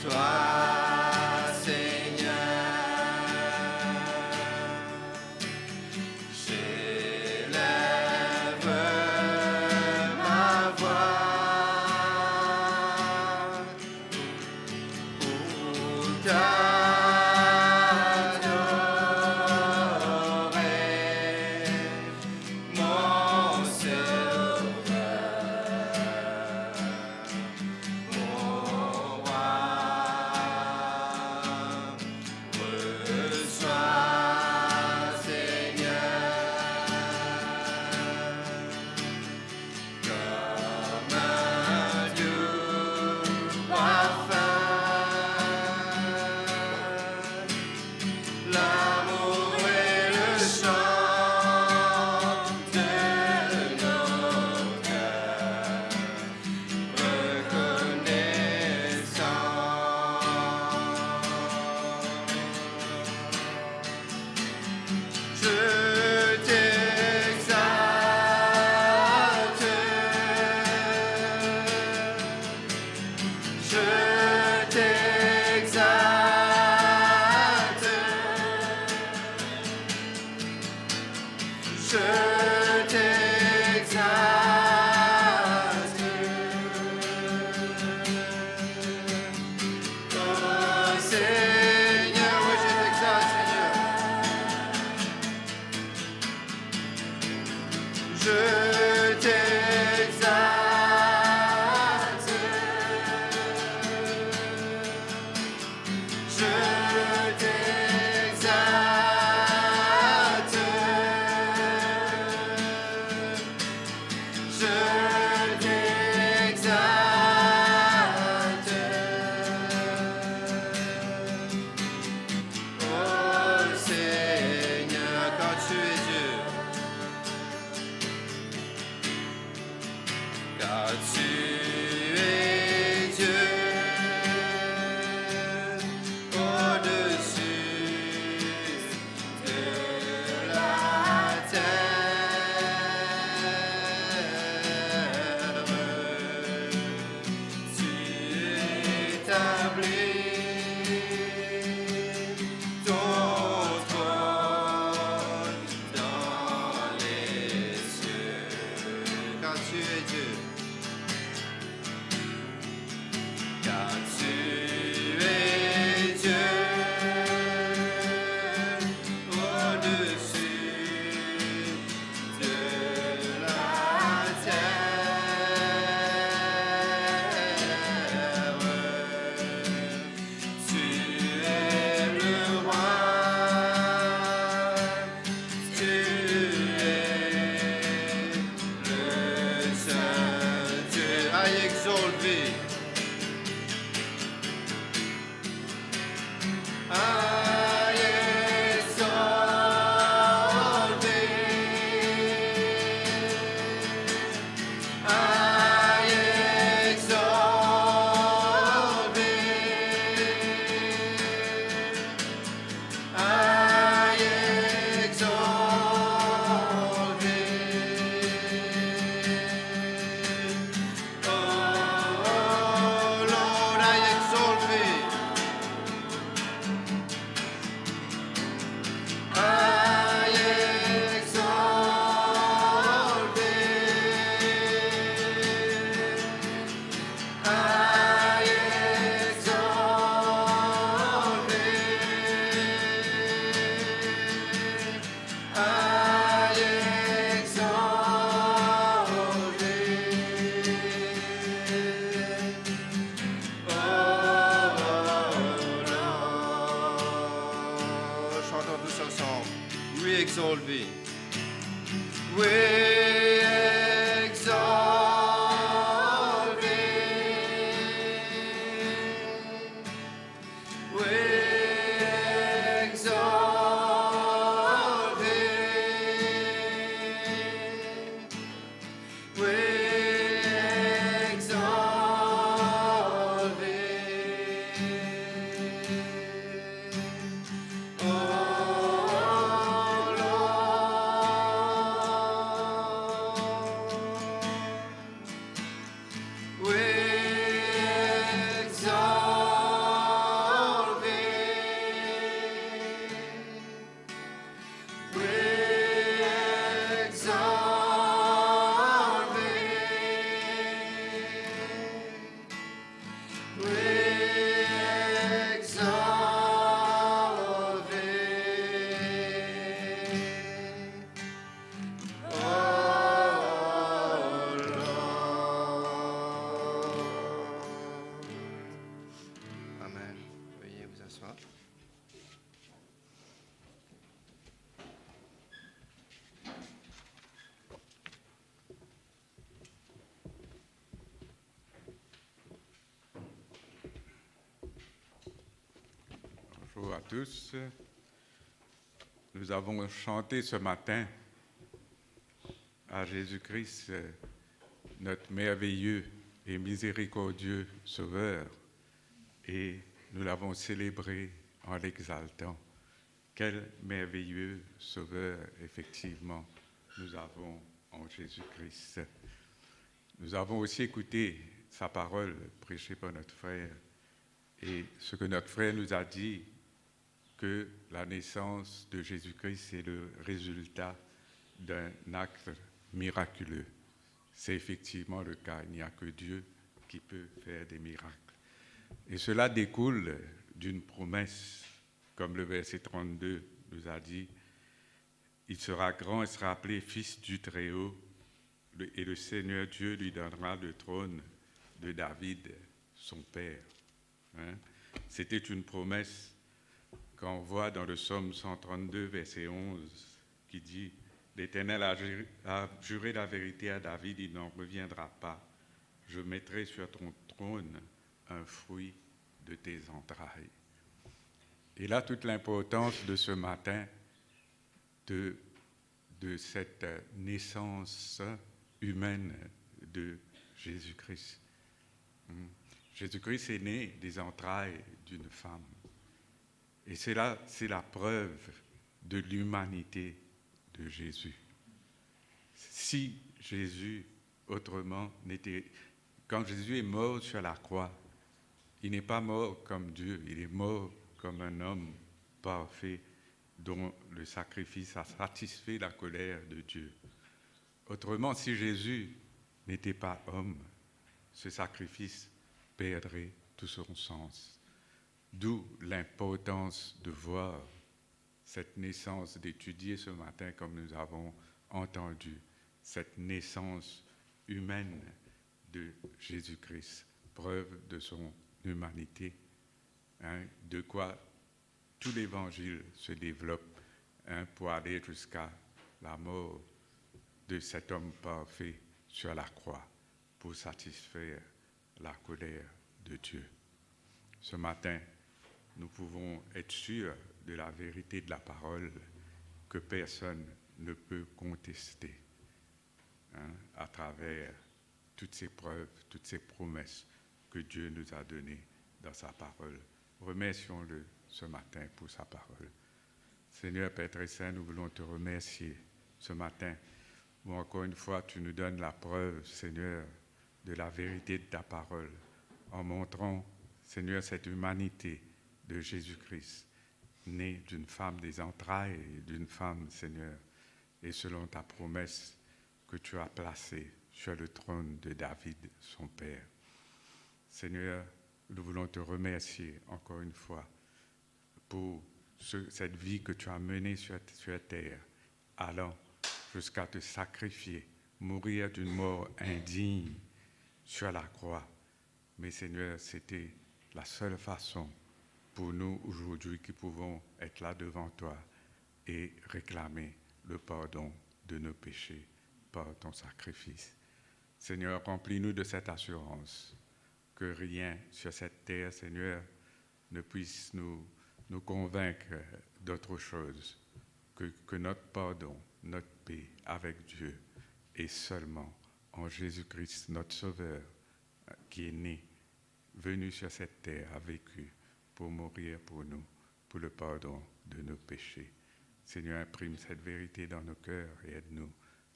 toi, Seigneur. J'élève ma voix pour t'adorer, mon Sauveur, mon roi. Reçois, Seigneur, comme un doux parfum, l'amour et le chant de nos cœurs reconnaissants. Je t'exalte, je t'exalte, je t'exalte. Oh Seigneur, oui, je t'exalte, Seigneur. Je t'exalte, je t'exalte, je t'exalte. Oh Seigneur, quand tu es Dieu, car tu es Dieu, au-dessus de la terre. Tu établis ton trône dans les cieux, car tu es Dieu. Car tu es Dieu, au-dessus de la terre. Tu es le roi, tu es le seul Dieu. Aïe, exalté. Aïe, exalté. Aïe, exalté. Aïe, exalté. Oh, Lord, aïe, exalté. Aïe, exalté. Aïe, exalté. Aïe, exalté. Oh, Lord. Chantons tous ensemble. We exalt thee. We exalt thee. We exalt thee. We exalt thee. Oh Lord. s'asseoir. Bonjour à tous. Nous avons chanté ce matin à Jésus-Christ, notre merveilleux et miséricordieux Sauveur, et nous l'avons célébré en l'exaltant. Quel merveilleux Sauveur, effectivement, nous avons en Jésus-Christ. Nous avons aussi écouté sa parole prêchée par notre frère, et ce que notre frère nous a dit, que la naissance de Jésus-Christ est le résultat d'un acte miraculeux. C'est effectivement le cas. Il n'y a que Dieu qui peut faire des miracles. Et cela découle d'une promesse, comme le verset 32 nous a dit. Il sera grand et sera appelé Fils du Très-Haut, et le Seigneur Dieu lui donnera le trône de David, son père. C'était une promesse qu'on voit dans le psaume 132, verset 11, qui dit « L'Éternel a juré la vérité à David, il n'en reviendra pas. Je mettrai sur ton trône un fruit de tes entrailles. » Et là, toute l'importance de ce matin, de cette naissance humaine de Jésus-Christ. Jésus-Christ est né des entrailles d'une femme. Et c'est la preuve de l'humanité de Jésus. Si Jésus, autrement, quand Jésus est mort sur la croix, il n'est pas mort comme Dieu, il est mort comme un homme parfait dont le sacrifice a satisfait la colère de Dieu. Autrement, si Jésus n'était pas homme, ce sacrifice perdrait tout son sens. D'où l'importance de voir cette naissance, d'étudier ce matin, comme nous avons entendu, cette naissance humaine de Jésus-Christ, preuve de son humanité, de quoi tout l'Évangile se développe pour aller jusqu'à la mort de cet homme parfait sur la croix, pour satisfaire la colère de Dieu. Ce matin, nous pouvons être sûrs de la vérité de la parole que personne ne peut contester à travers toutes ces preuves, toutes ces promesses que Dieu nous a données dans sa parole. Remercions-le ce matin pour sa parole. Seigneur Père très saint, nous voulons te remercier ce matin où encore une fois tu nous donnes la preuve, Seigneur, de la vérité de ta parole en montrant, Seigneur, cette humanité de Jésus-Christ, né d'une femme des entrailles et d'une femme, Seigneur, et selon ta promesse que tu as placée sur le trône de David, son père. Seigneur, nous voulons te remercier encore une fois pour cette vie que tu as menée sur terre, allant jusqu'à te sacrifier, mourir d'une mort indigne sur la croix. Mais Seigneur, c'était la seule façon pour nous aujourd'hui qui pouvons être là devant toi et réclamer le pardon de nos péchés par ton sacrifice. Seigneur, remplis-nous de cette assurance que rien sur cette terre, Seigneur, ne puisse nous convaincre d'autre chose que notre pardon, notre paix avec Dieu et seulement en Jésus-Christ, notre Sauveur, qui est né, venu sur cette terre, a vécu pour mourir pour nous, pour le pardon de nos péchés. Seigneur, imprime cette vérité dans nos cœurs et aide-nous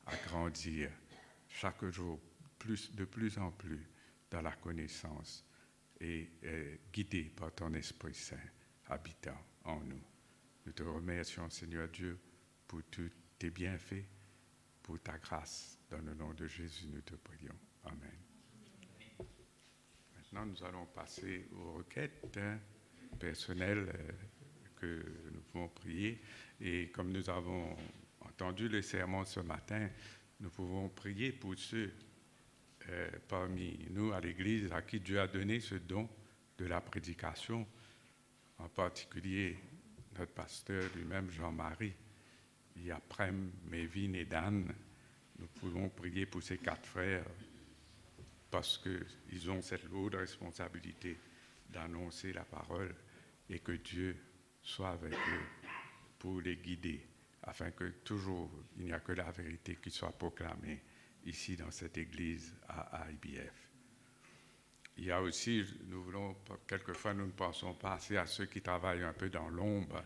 à grandir chaque jour de plus en plus dans la connaissance et guidé par ton Esprit Saint habitant en nous. Nous te remercions, Seigneur Dieu, pour tous tes bienfaits, pour ta grâce. Dans le nom de Jésus, nous te prions. Amen. Maintenant, nous allons passer aux requêtes personnelles que nous pouvons prier. Et comme nous avons entendu le sermon ce matin, nous pouvons prier pour ceux parmi nous à l'Église à qui Dieu a donné ce don de la prédication, en particulier notre pasteur lui-même, Jean-Marie, il y a Prem, Mévin et Dan. Nous pouvons prier pour ces 4 frères parce qu'ils ont cette lourde responsabilité d'annoncer la parole et que Dieu soit avec eux pour les guider, afin que toujours il n'y a que la vérité qui soit proclamée ici dans cette église à IBF. Il y a aussi, quelquefois nous ne pensons pas assez à ceux qui travaillent un peu dans l'ombre.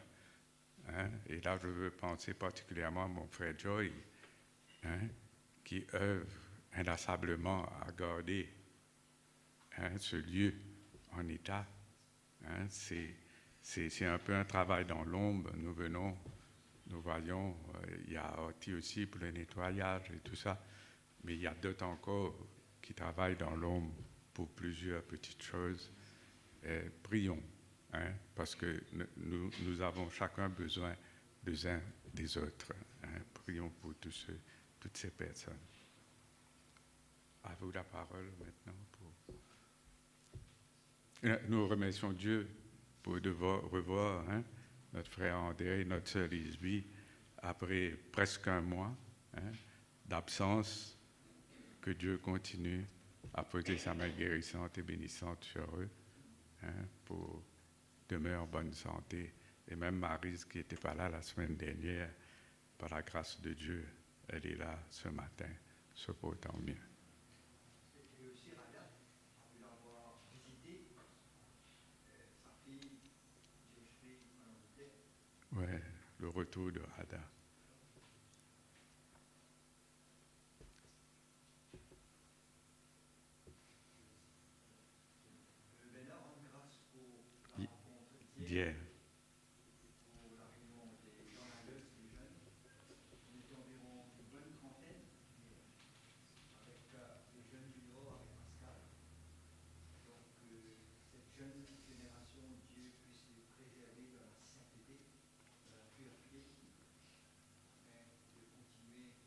Hein? Et là, je veux penser particulièrement à mon frère Joy, hein? Qui œuvre inlassablement à garder, hein, ce lieu en état. Hein? C'est un peu un travail dans l'ombre. Nous voyons, il y a Horty aussi pour le nettoyage et tout ça, mais il y a d'autres encore qui travaillent dans l'ombre pour plusieurs petites choses. Prions, hein, parce que nous avons chacun besoin des uns des autres. Hein. Prions pour toutes ces personnes. À vous la parole maintenant. Nous remercions Dieu pour revoir, hein, notre frère André et notre sœur Lisby après presque un mois, hein, d'absence. Que Dieu continue à poser sa main guérissante et bénissante sur eux, hein, pour demeurer en bonne santé. Et même Maryse, qui n'était pas là la semaine dernière, par la grâce de Dieu, elle est là ce matin, se portant mieux. Et aussi Rada, a pu l'avoir visité, sa fille, Joshua en Angleterre. Oui, le retour de Rada. D'hier. Pour la réunion des gens Agues, des jeunes. On était environ une bonne trentaine, avec les jeunes du Nord, avec Pascal. Donc, cette jeune génération, Dieu puisse les préserver dans la sainteté, dans la pureté, afin de continuer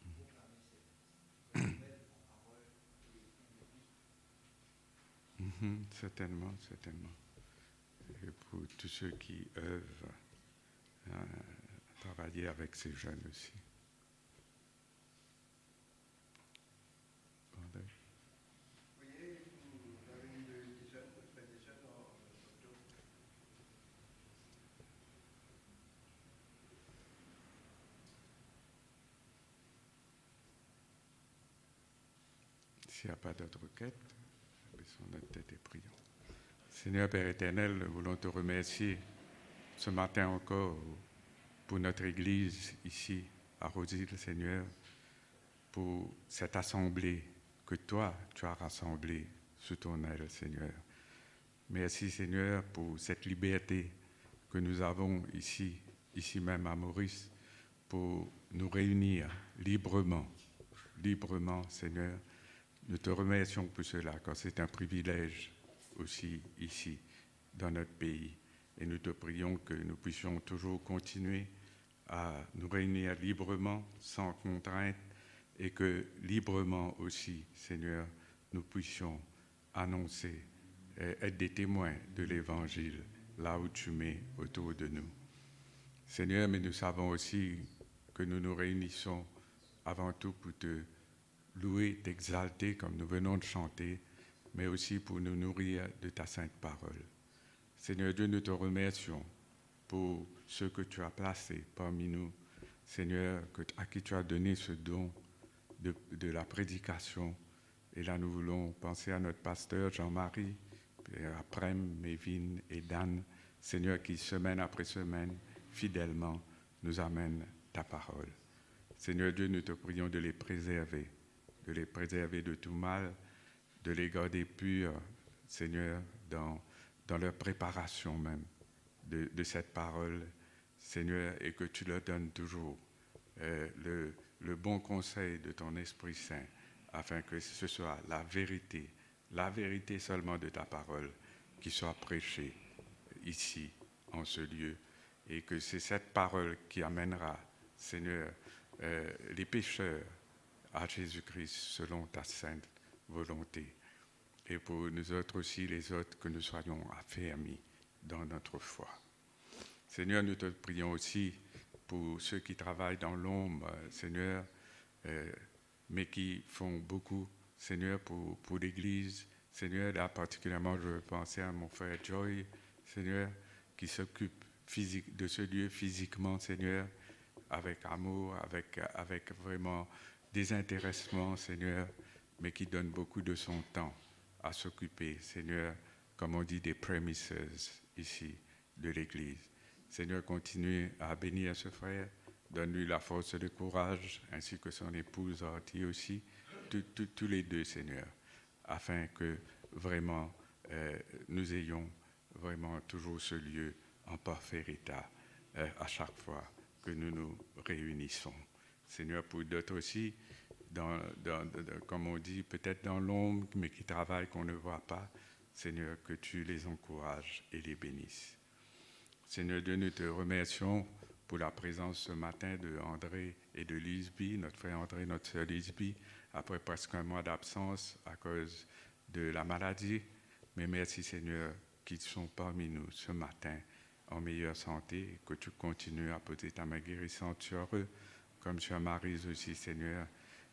à proclamer cette nouvelle parole et de vie. Certainement, certainement. Et pour tous ceux qui œuvrent à travailler avec ces jeunes aussi. Vous voyez, la venue des jeunes, des jeunes en octobre. S'il n'y a pas d'autres requêtes, baissons notre tête et prions. Seigneur Père éternel, nous voulons te remercier ce matin encore pour notre Église ici à Rosille, Seigneur, pour cette assemblée que toi, tu as rassemblée sous ton aile, Seigneur. Merci, Seigneur, pour cette liberté que nous avons ici même à Maurice, pour nous réunir librement, Seigneur. Nous te remercions pour cela, car c'est un privilège aussi ici, dans notre pays. Et nous te prions que nous puissions toujours continuer à nous réunir librement, sans contrainte, et que librement aussi, Seigneur, nous puissions annoncer, être des témoins de l'Évangile, là où tu mets autour de nous. Seigneur, mais nous savons aussi que nous nous réunissons avant tout pour te louer, t'exalter, comme nous venons de chanter, mais aussi pour nous nourrir de ta sainte parole. Seigneur Dieu, nous te remercions pour ce que tu as placé parmi nous. Seigneur, à qui tu as donné ce don de la prédication. Et là, nous voulons penser à notre pasteur Jean-Marie, à Prem, Mévin et Dan, Seigneur, qui semaine après semaine, fidèlement, nous amène ta parole. Seigneur Dieu, nous te prions de les préserver de tout mal, de les garder purs, Seigneur, dans leur préparation même de cette parole, Seigneur, et que tu leur donnes toujours le bon conseil de ton Esprit Saint, afin que ce soit la vérité seulement de ta parole qui soit prêchée ici, en ce lieu, et que c'est cette parole qui amènera, Seigneur, les pécheurs à Jésus-Christ selon ta sainte volonté. Et pour nous autres aussi, les autres, que nous soyons affermis dans notre foi. Seigneur, nous te prions aussi pour ceux qui travaillent dans l'ombre, Seigneur, mais qui font beaucoup, Seigneur, pour l'Église. Seigneur, là particulièrement, je veux penser à mon frère Joy, Seigneur, qui s'occupe de ce lieu physiquement, Seigneur, avec amour, avec vraiment désintéressement, Seigneur, mais qui donne beaucoup de son temps à s'occuper, Seigneur, comme on dit, des premises ici de l'Église. Seigneur, continue à bénir ce frère, donne-lui la force et le courage, ainsi que son épouse Artie aussi, tous les deux, Seigneur, afin que vraiment nous ayons vraiment toujours ce lieu en parfait état à chaque fois que nous nous réunissons. Seigneur, pour d'autres aussi, comme on dit, peut-être dans l'ombre, mais qui travaillent, qu'on ne voit pas, Seigneur, que tu les encourages et les bénisses. Seigneur Dieu, nous te remercions pour la présence ce matin de André et de Lisby, notre frère André, notre sœur Lisby, après presque un mois d'absence à cause de la maladie. Mais merci Seigneur qu'ils sont parmi nous ce matin en meilleure santé et que tu continues à poser ta main guérissante sur eux, comme sur Maryse aussi, Seigneur.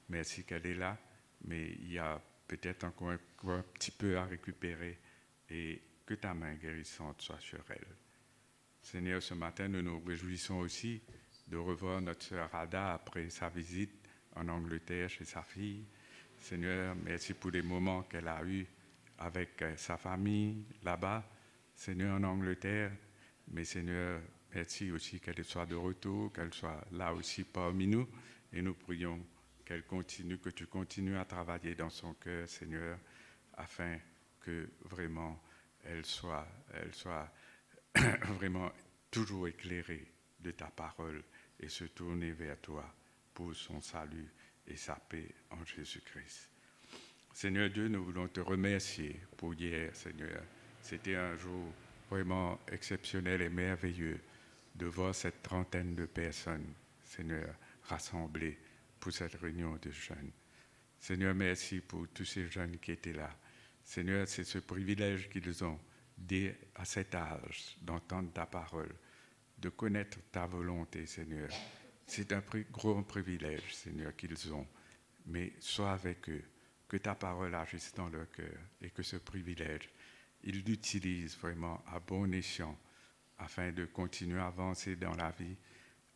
Merci qu'elle est là, mais il y a peut-être encore un petit peu à récupérer et que ta main guérissante soit sur elle. Seigneur, ce matin, nous nous réjouissons aussi de revoir notre sœur Ada après sa visite en Angleterre chez sa fille. Seigneur, merci pour les moments qu'elle a eus avec sa famille là-bas, Seigneur, en Angleterre. Mais Seigneur, merci aussi qu'elle soit de retour, qu'elle soit là aussi parmi nous. Et nous prions qu'elle continue, que tu continues à travailler dans son cœur, Seigneur, afin que vraiment elle soit vraiment toujours éclairée de ta parole et se tourner vers toi pour son salut et sa paix en Jésus-Christ. Seigneur Dieu, nous voulons te remercier pour hier, Seigneur. C'était un jour vraiment exceptionnel et merveilleux de voir cette trentaine de personnes, Seigneur, rassemblées pour cette réunion de jeunes. Seigneur, merci pour tous ces jeunes qui étaient là. Seigneur, c'est ce privilège qu'ils ont dès à cet âge d'entendre ta parole, de connaître ta volonté, Seigneur. C'est un grand privilège, Seigneur, qu'ils ont. Mais sois avec eux, que ta parole agisse dans leur cœur et que ce privilège, ils l'utilisent vraiment à bon escient afin de continuer à avancer dans la vie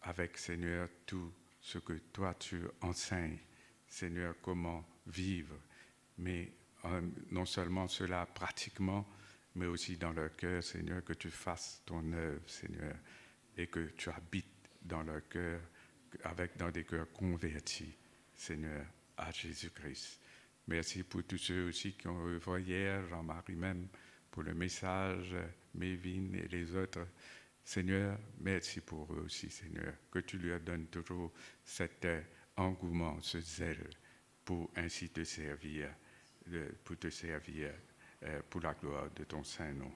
avec, Seigneur, tout ce que toi tu enseignes, Seigneur, comment vivre, mais non seulement cela pratiquement, mais aussi dans leur cœur, Seigneur, que tu fasses ton œuvre, Seigneur, et que tu habites dans leur cœur, dans des cœurs convertis, Seigneur, à Jésus-Christ. Merci pour tous ceux aussi qui ont œuvré hier, Jean-Marie même, pour le message, Mévin et les autres. Seigneur, merci pour eux aussi, Seigneur, que tu leur donnes toujours cet engouement, ce zèle pour ainsi te servir, pour la gloire de ton Saint-Nom.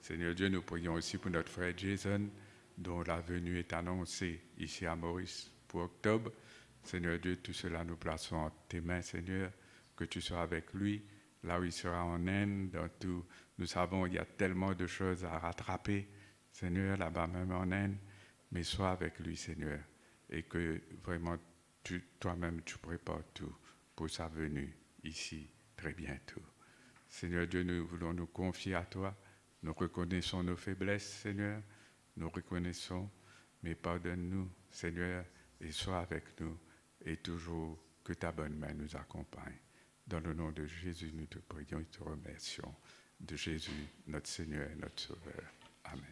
Seigneur Dieu, nous prions aussi pour notre frère Jason, dont la venue est annoncée ici à Maurice pour octobre. Seigneur Dieu, tout cela nous plaçons en tes mains, Seigneur, que tu sois avec lui, là où il sera en Inde, dans tout. Nous savons qu'il y a tellement de choses à rattraper, Seigneur, là-bas même en Inde, mais sois avec lui, Seigneur, et que vraiment toi-même tu prépares tout pour sa venue ici très bientôt. Seigneur Dieu, nous voulons nous confier à toi. Nous reconnaissons nos faiblesses, Seigneur. Nous reconnaissons, mais pardonne-nous, Seigneur, et sois avec nous, et toujours que ta bonne main nous accompagne. Dans le nom de Jésus, nous te prions et te remercions. De Jésus, notre Seigneur et notre Sauveur. Amen.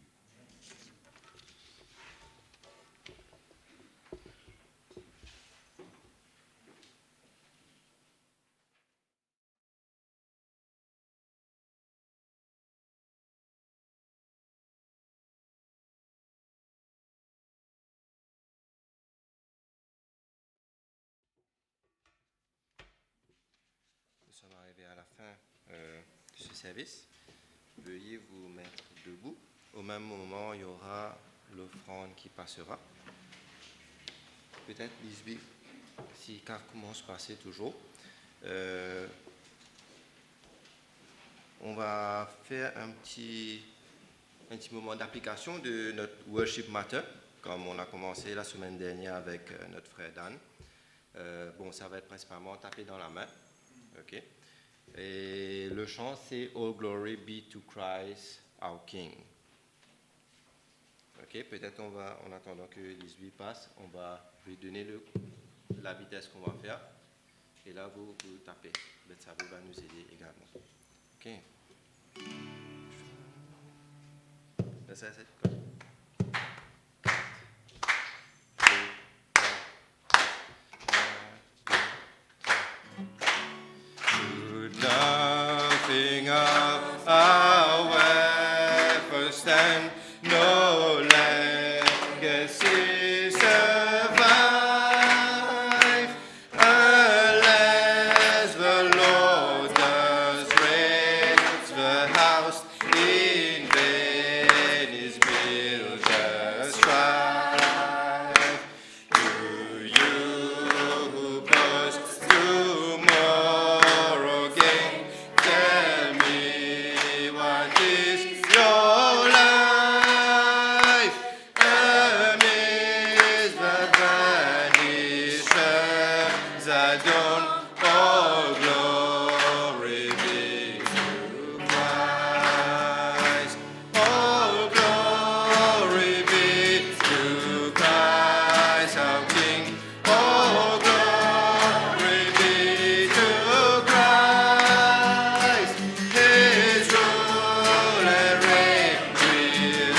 Nous sommes arrivés à la fin de ce service. Veuillez vous mettre debout. Au même moment, il y aura l'offrande qui passera. Peut-être Lisby, si car commence à passer toujours. On va faire un petit un petit moment d'application de notre Worship Matter, comme on a commencé la semaine dernière avec notre frère Dan. Bon, ça va être principalement tapé dans la main. OK. Et le chant, c'est All Glory Be to Christ, our King. OK, peut-être on va, en attendant que 18 passe, on va lui donner la vitesse qu'on va faire. Et là, vous tapez. Ça va nous aider également. OK. That's it. Good. Nothing of our effort stand, no legacy survive, unless the Lord does raise the house, in vain his builders strive. Do you who boast tomorrow gain, tell me what is your life? Amidst the vanishes adorn, all glory be to Christ. All glory be to Christ our King. All glory be to Christ. His rule and reign will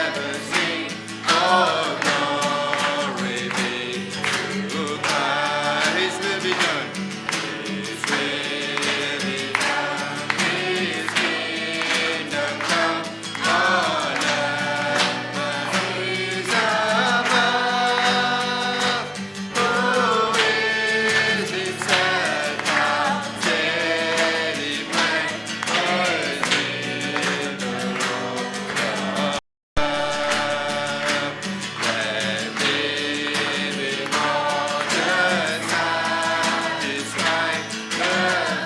ever sing. All glory be to Christ. His will be done. His will be done. His kingdom come on earth as above. Who is himself our daily bread? Ours is the Lord that living waters satisfy the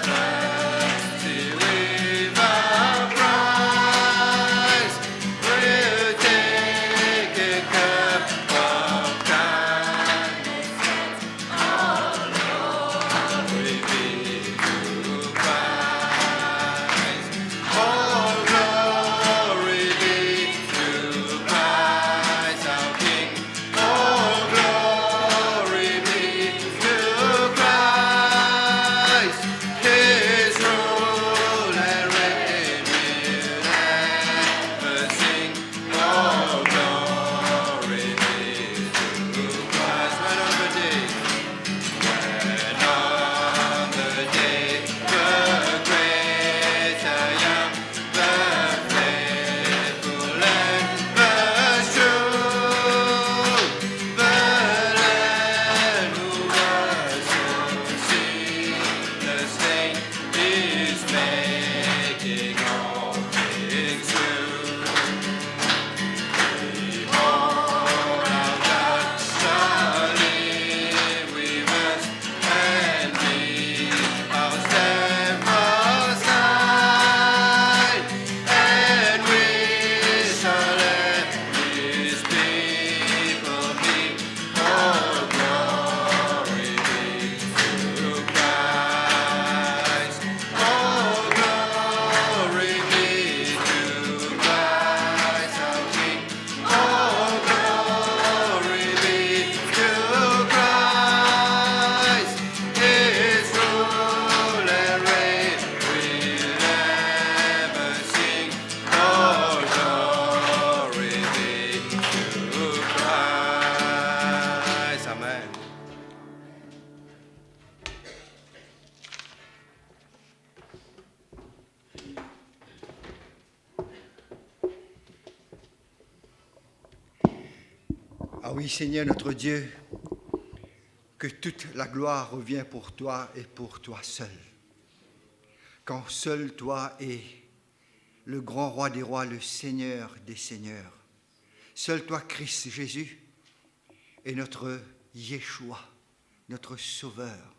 thirsty with our prize. We'll take a cup of kindness, all glory be to Christ. All glory be to Christ our King. All glory be to Christ. His rule and reign will ever sing. All glory be to Christ. When on the day the great I am, the faithful and the true, the Lamb who was the slain is making all things new. Behold, our God shall live with us and be our steadfast side, and we shall let his people be. All glory be to Christ. All glory be to Christ our King. All glory be to Christ. His rule and reign will ever sing. All glory be to Christ. Amen. Ah oui, Seigneur notre Dieu, que toute la gloire revient pour toi et pour toi seul. Quand seul toi es le grand roi des rois, le Seigneur des seigneurs. Seul toi, Christ Jésus, est notre Yeshua, notre Sauveur,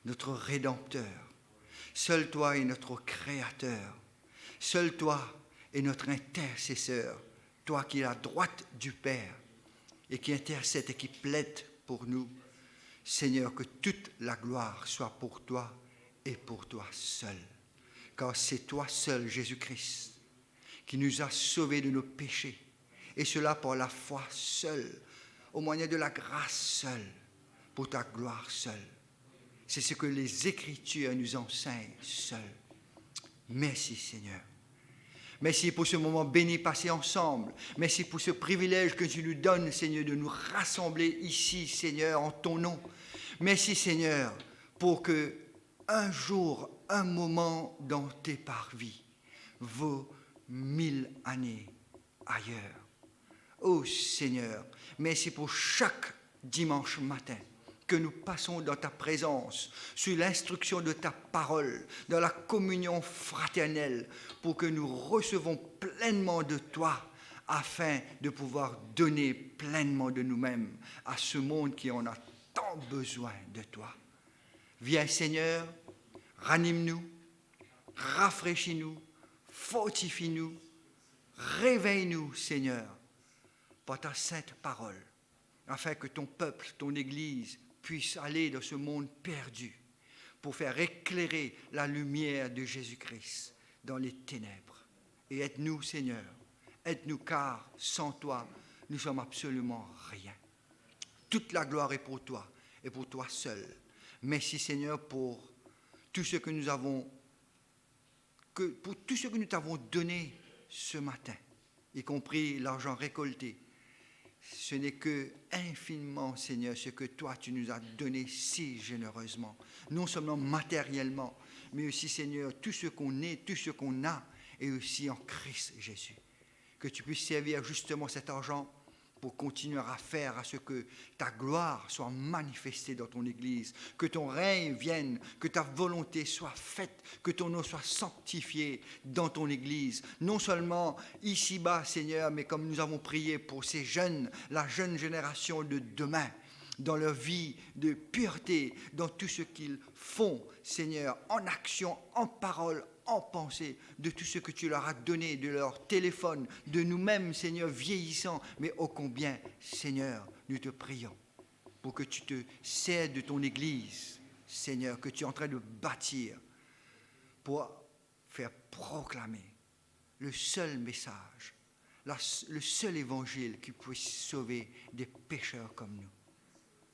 notre Rédempteur. Seul toi est notre Créateur. Seul toi et notre intercesseur, toi qui es à la droite du Père et qui intercède et qui plaide pour nous. Seigneur, que toute la gloire soit pour toi et pour toi seul. Car c'est toi seul, Jésus-Christ, qui nous a sauvés de nos péchés. Et cela par la foi seule, au moyen de la grâce seule, pour ta gloire seule. C'est ce que les Écritures nous enseignent seules. Merci Seigneur. Merci pour ce moment béni passé ensemble. Merci pour ce privilège que tu nous donnes, Seigneur, de nous rassembler ici, Seigneur, en ton nom. Merci Seigneur pour que un jour, un moment dans tes parvis vaut 1000 années ailleurs. Oh Seigneur, merci pour chaque dimanche matin que nous passons dans ta présence, sous l'instruction de ta parole, dans la communion fraternelle, pour que nous recevons pleinement de toi, afin de pouvoir donner pleinement de nous-mêmes à ce monde qui en a tant besoin de toi. Viens Seigneur, ranime-nous, rafraîchis-nous, fortifie-nous, réveille-nous Seigneur, par ta sainte parole, afin que ton peuple, ton Église, puisse aller dans ce monde perdu pour faire éclairer la lumière de Jésus-Christ dans les ténèbres. Et aide-nous, Seigneur, aide-nous, car sans toi, nous sommes absolument rien. Toute la gloire est pour toi et pour toi seul. Merci, Seigneur, pour tout ce que nous avons, pour tout ce que nous t'avons donné ce matin, y compris l'argent récolté. Ce n'est que infiniment, Seigneur, ce que toi, tu nous as donné si généreusement. Non seulement matériellement, mais aussi, Seigneur, tout ce qu'on est, tout ce qu'on a, et aussi en Christ Jésus. Que tu puisses servir justement cet argent pour continuer à faire à ce que ta gloire soit manifestée dans ton Église, que ton règne vienne, que ta volonté soit faite, que ton nom soit sanctifié dans ton Église, non seulement ici-bas, Seigneur, mais comme nous avons prié pour ces jeunes, la jeune génération de demain, dans leur vie de pureté, dans tout ce qu'ils font, Seigneur, en action, en parole, en pensée, de tout ce que tu leur as donné, de leur téléphone, de nous-mêmes, Seigneur, vieillissants, mais ô combien, Seigneur, nous te prions pour que tu te sers de ton Église, Seigneur, que tu es en train de bâtir, pour faire proclamer le seul message, le seul évangile qui puisse sauver des pécheurs comme nous.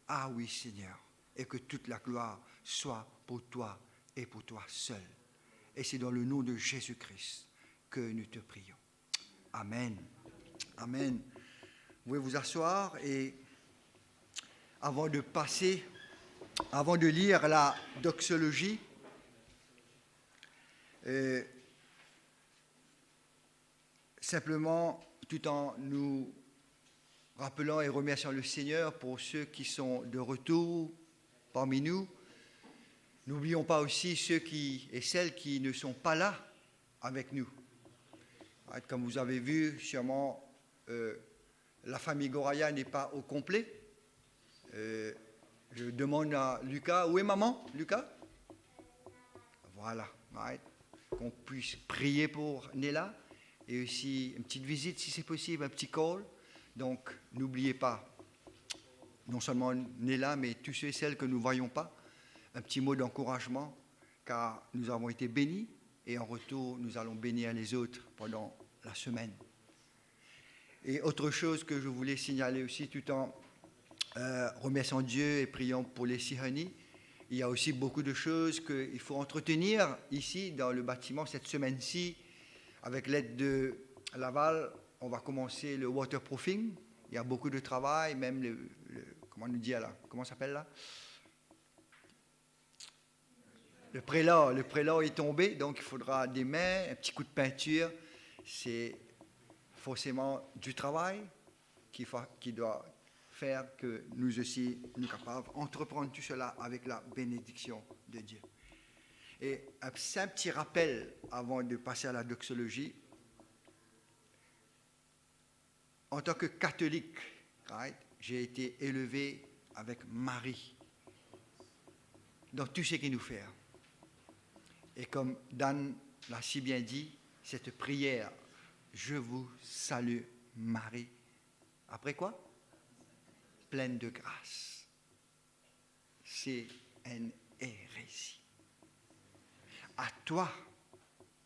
Ah oui, Seigneur, et que toute la gloire soit pour toi et pour toi seul. Et c'est dans le nom de Jésus-Christ que nous te prions. Amen. Amen. Vous pouvez vous asseoir et avant de lire la doxologie, simplement, tout en nous rappelant et remerciant le Seigneur pour ceux qui sont de retour parmi nous, n'oublions pas aussi ceux et celles qui ne sont pas là avec nous. Comme vous avez vu, sûrement, la famille Goraya n'est pas au complet. Je demande à Lucas, où est maman, Lucas? Voilà, qu'on puisse prier pour Néla et aussi une petite visite si c'est possible, un petit call. Donc, n'oubliez pas, non seulement Néla, mais tous ceux et celles que nous ne voyons pas, un petit mot d'encouragement, car nous avons été bénis et en retour, nous allons bénir les autres pendant la semaine. Et autre chose que je voulais signaler aussi, tout en remerciant Dieu et priant pour les Sihani, il y a aussi beaucoup de choses qu'il faut entretenir ici dans le bâtiment cette semaine-ci. Avec l'aide de Laval, on va commencer le waterproofing. Il y a beaucoup de travail, même comment on nous dit là, comment ça s'appelle là? Le prélat est tombé, donc il faudra des mains, un petit coup de peinture. C'est forcément du travail qui doit faire que nous aussi, nous sommes capables d'entreprendre tout cela avec la bénédiction de Dieu. Et un simple petit rappel avant de passer à la doxologie. En tant que catholique, j'ai été élevé avec Marie dans tout ce qu'il nous fait. Et comme Dan l'a si bien dit, cette prière je vous salue Marie. Après quoi? Pleine de grâce. C'est une hérésie. À toi,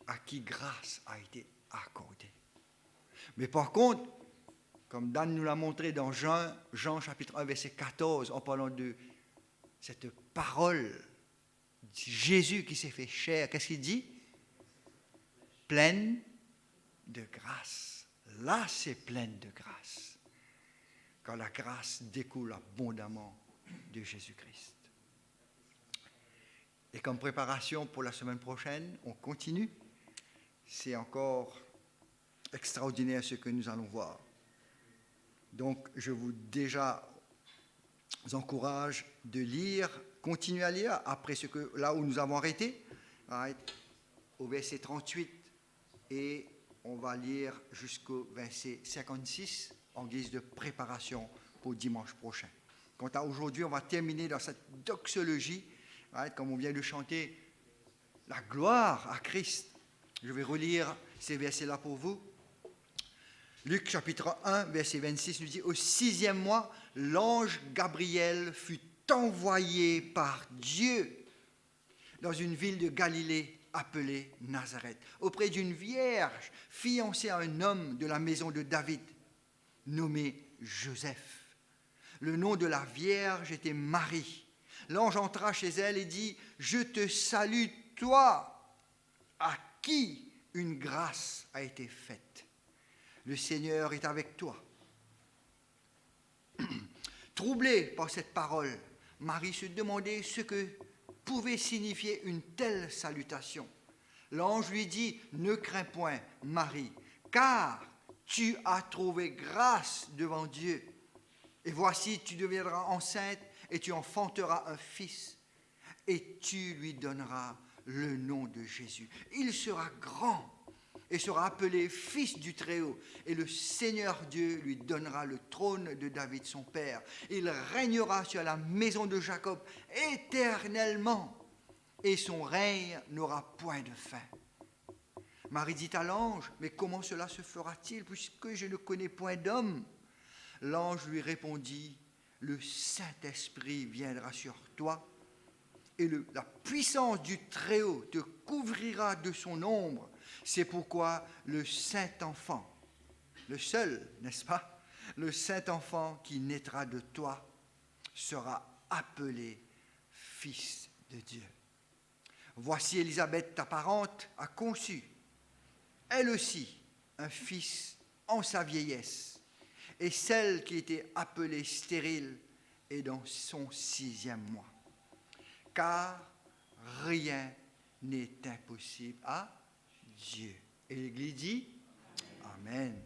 à qui grâce a été accordée. Mais par contre, comme Dan nous l'a montré dans Jean chapitre 1, verset 14, en parlant de cette parole, Jésus qui s'est fait chair, qu'est-ce qu'il dit? Pleine de grâce. Là, c'est pleine de grâce. Quand la grâce découle abondamment de Jésus-Christ. Et comme préparation pour la semaine prochaine, on continue. C'est encore extraordinaire ce que nous allons voir. Donc, je vous encourage de lire, continuer à lire après là où nous avons arrêté, au verset 38, et on va lire jusqu'au verset 56 en guise de préparation pour dimanche prochain. Quant à aujourd'hui, on va terminer dans cette doxologie, comme on vient de chanter, la gloire à Christ. Je vais relire ces versets-là pour vous. Luc chapitre 1, verset 26 nous dit, au 6e mois, l'ange Gabriel fut envoyé par Dieu dans une ville de Galilée appelée Nazareth, auprès d'une vierge fiancée à un homme de la maison de David, nommé Joseph. Le nom de la vierge était Marie. L'ange entra chez elle et dit, je te salue, toi, à qui une grâce a été faite. Le Seigneur est avec toi. Troublée par cette parole, Marie se demandait ce que pouvait signifier une telle salutation. L'ange lui dit, ne crains point, Marie, car tu as trouvé grâce devant Dieu. Et voici, tu deviendras enceinte et tu enfanteras un fils. Et tu lui donneras le nom de Jésus. Il sera grand et sera appelé Fils du Très-Haut. Et le Seigneur Dieu lui donnera le trône de David, son père. Il régnera sur la maison de Jacob éternellement, et son règne n'aura point de fin. Marie dit à l'ange, mais comment cela se fera-t-il, puisque je ne connais point d'homme? L'ange lui répondit, le Saint-Esprit viendra sur toi, et la puissance du Très-Haut te couvrira de son ombre. C'est pourquoi le Saint-Enfant, le seul, n'est-ce pas, le Saint-Enfant qui naîtra de toi sera appelé Fils de Dieu. Voici Élisabeth, ta parente, a conçu, elle aussi, un fils en sa vieillesse, et celle qui était appelée stérile est dans son 6e mois. Car rien n'est impossible à Dieu. Et l'Église dit Amen.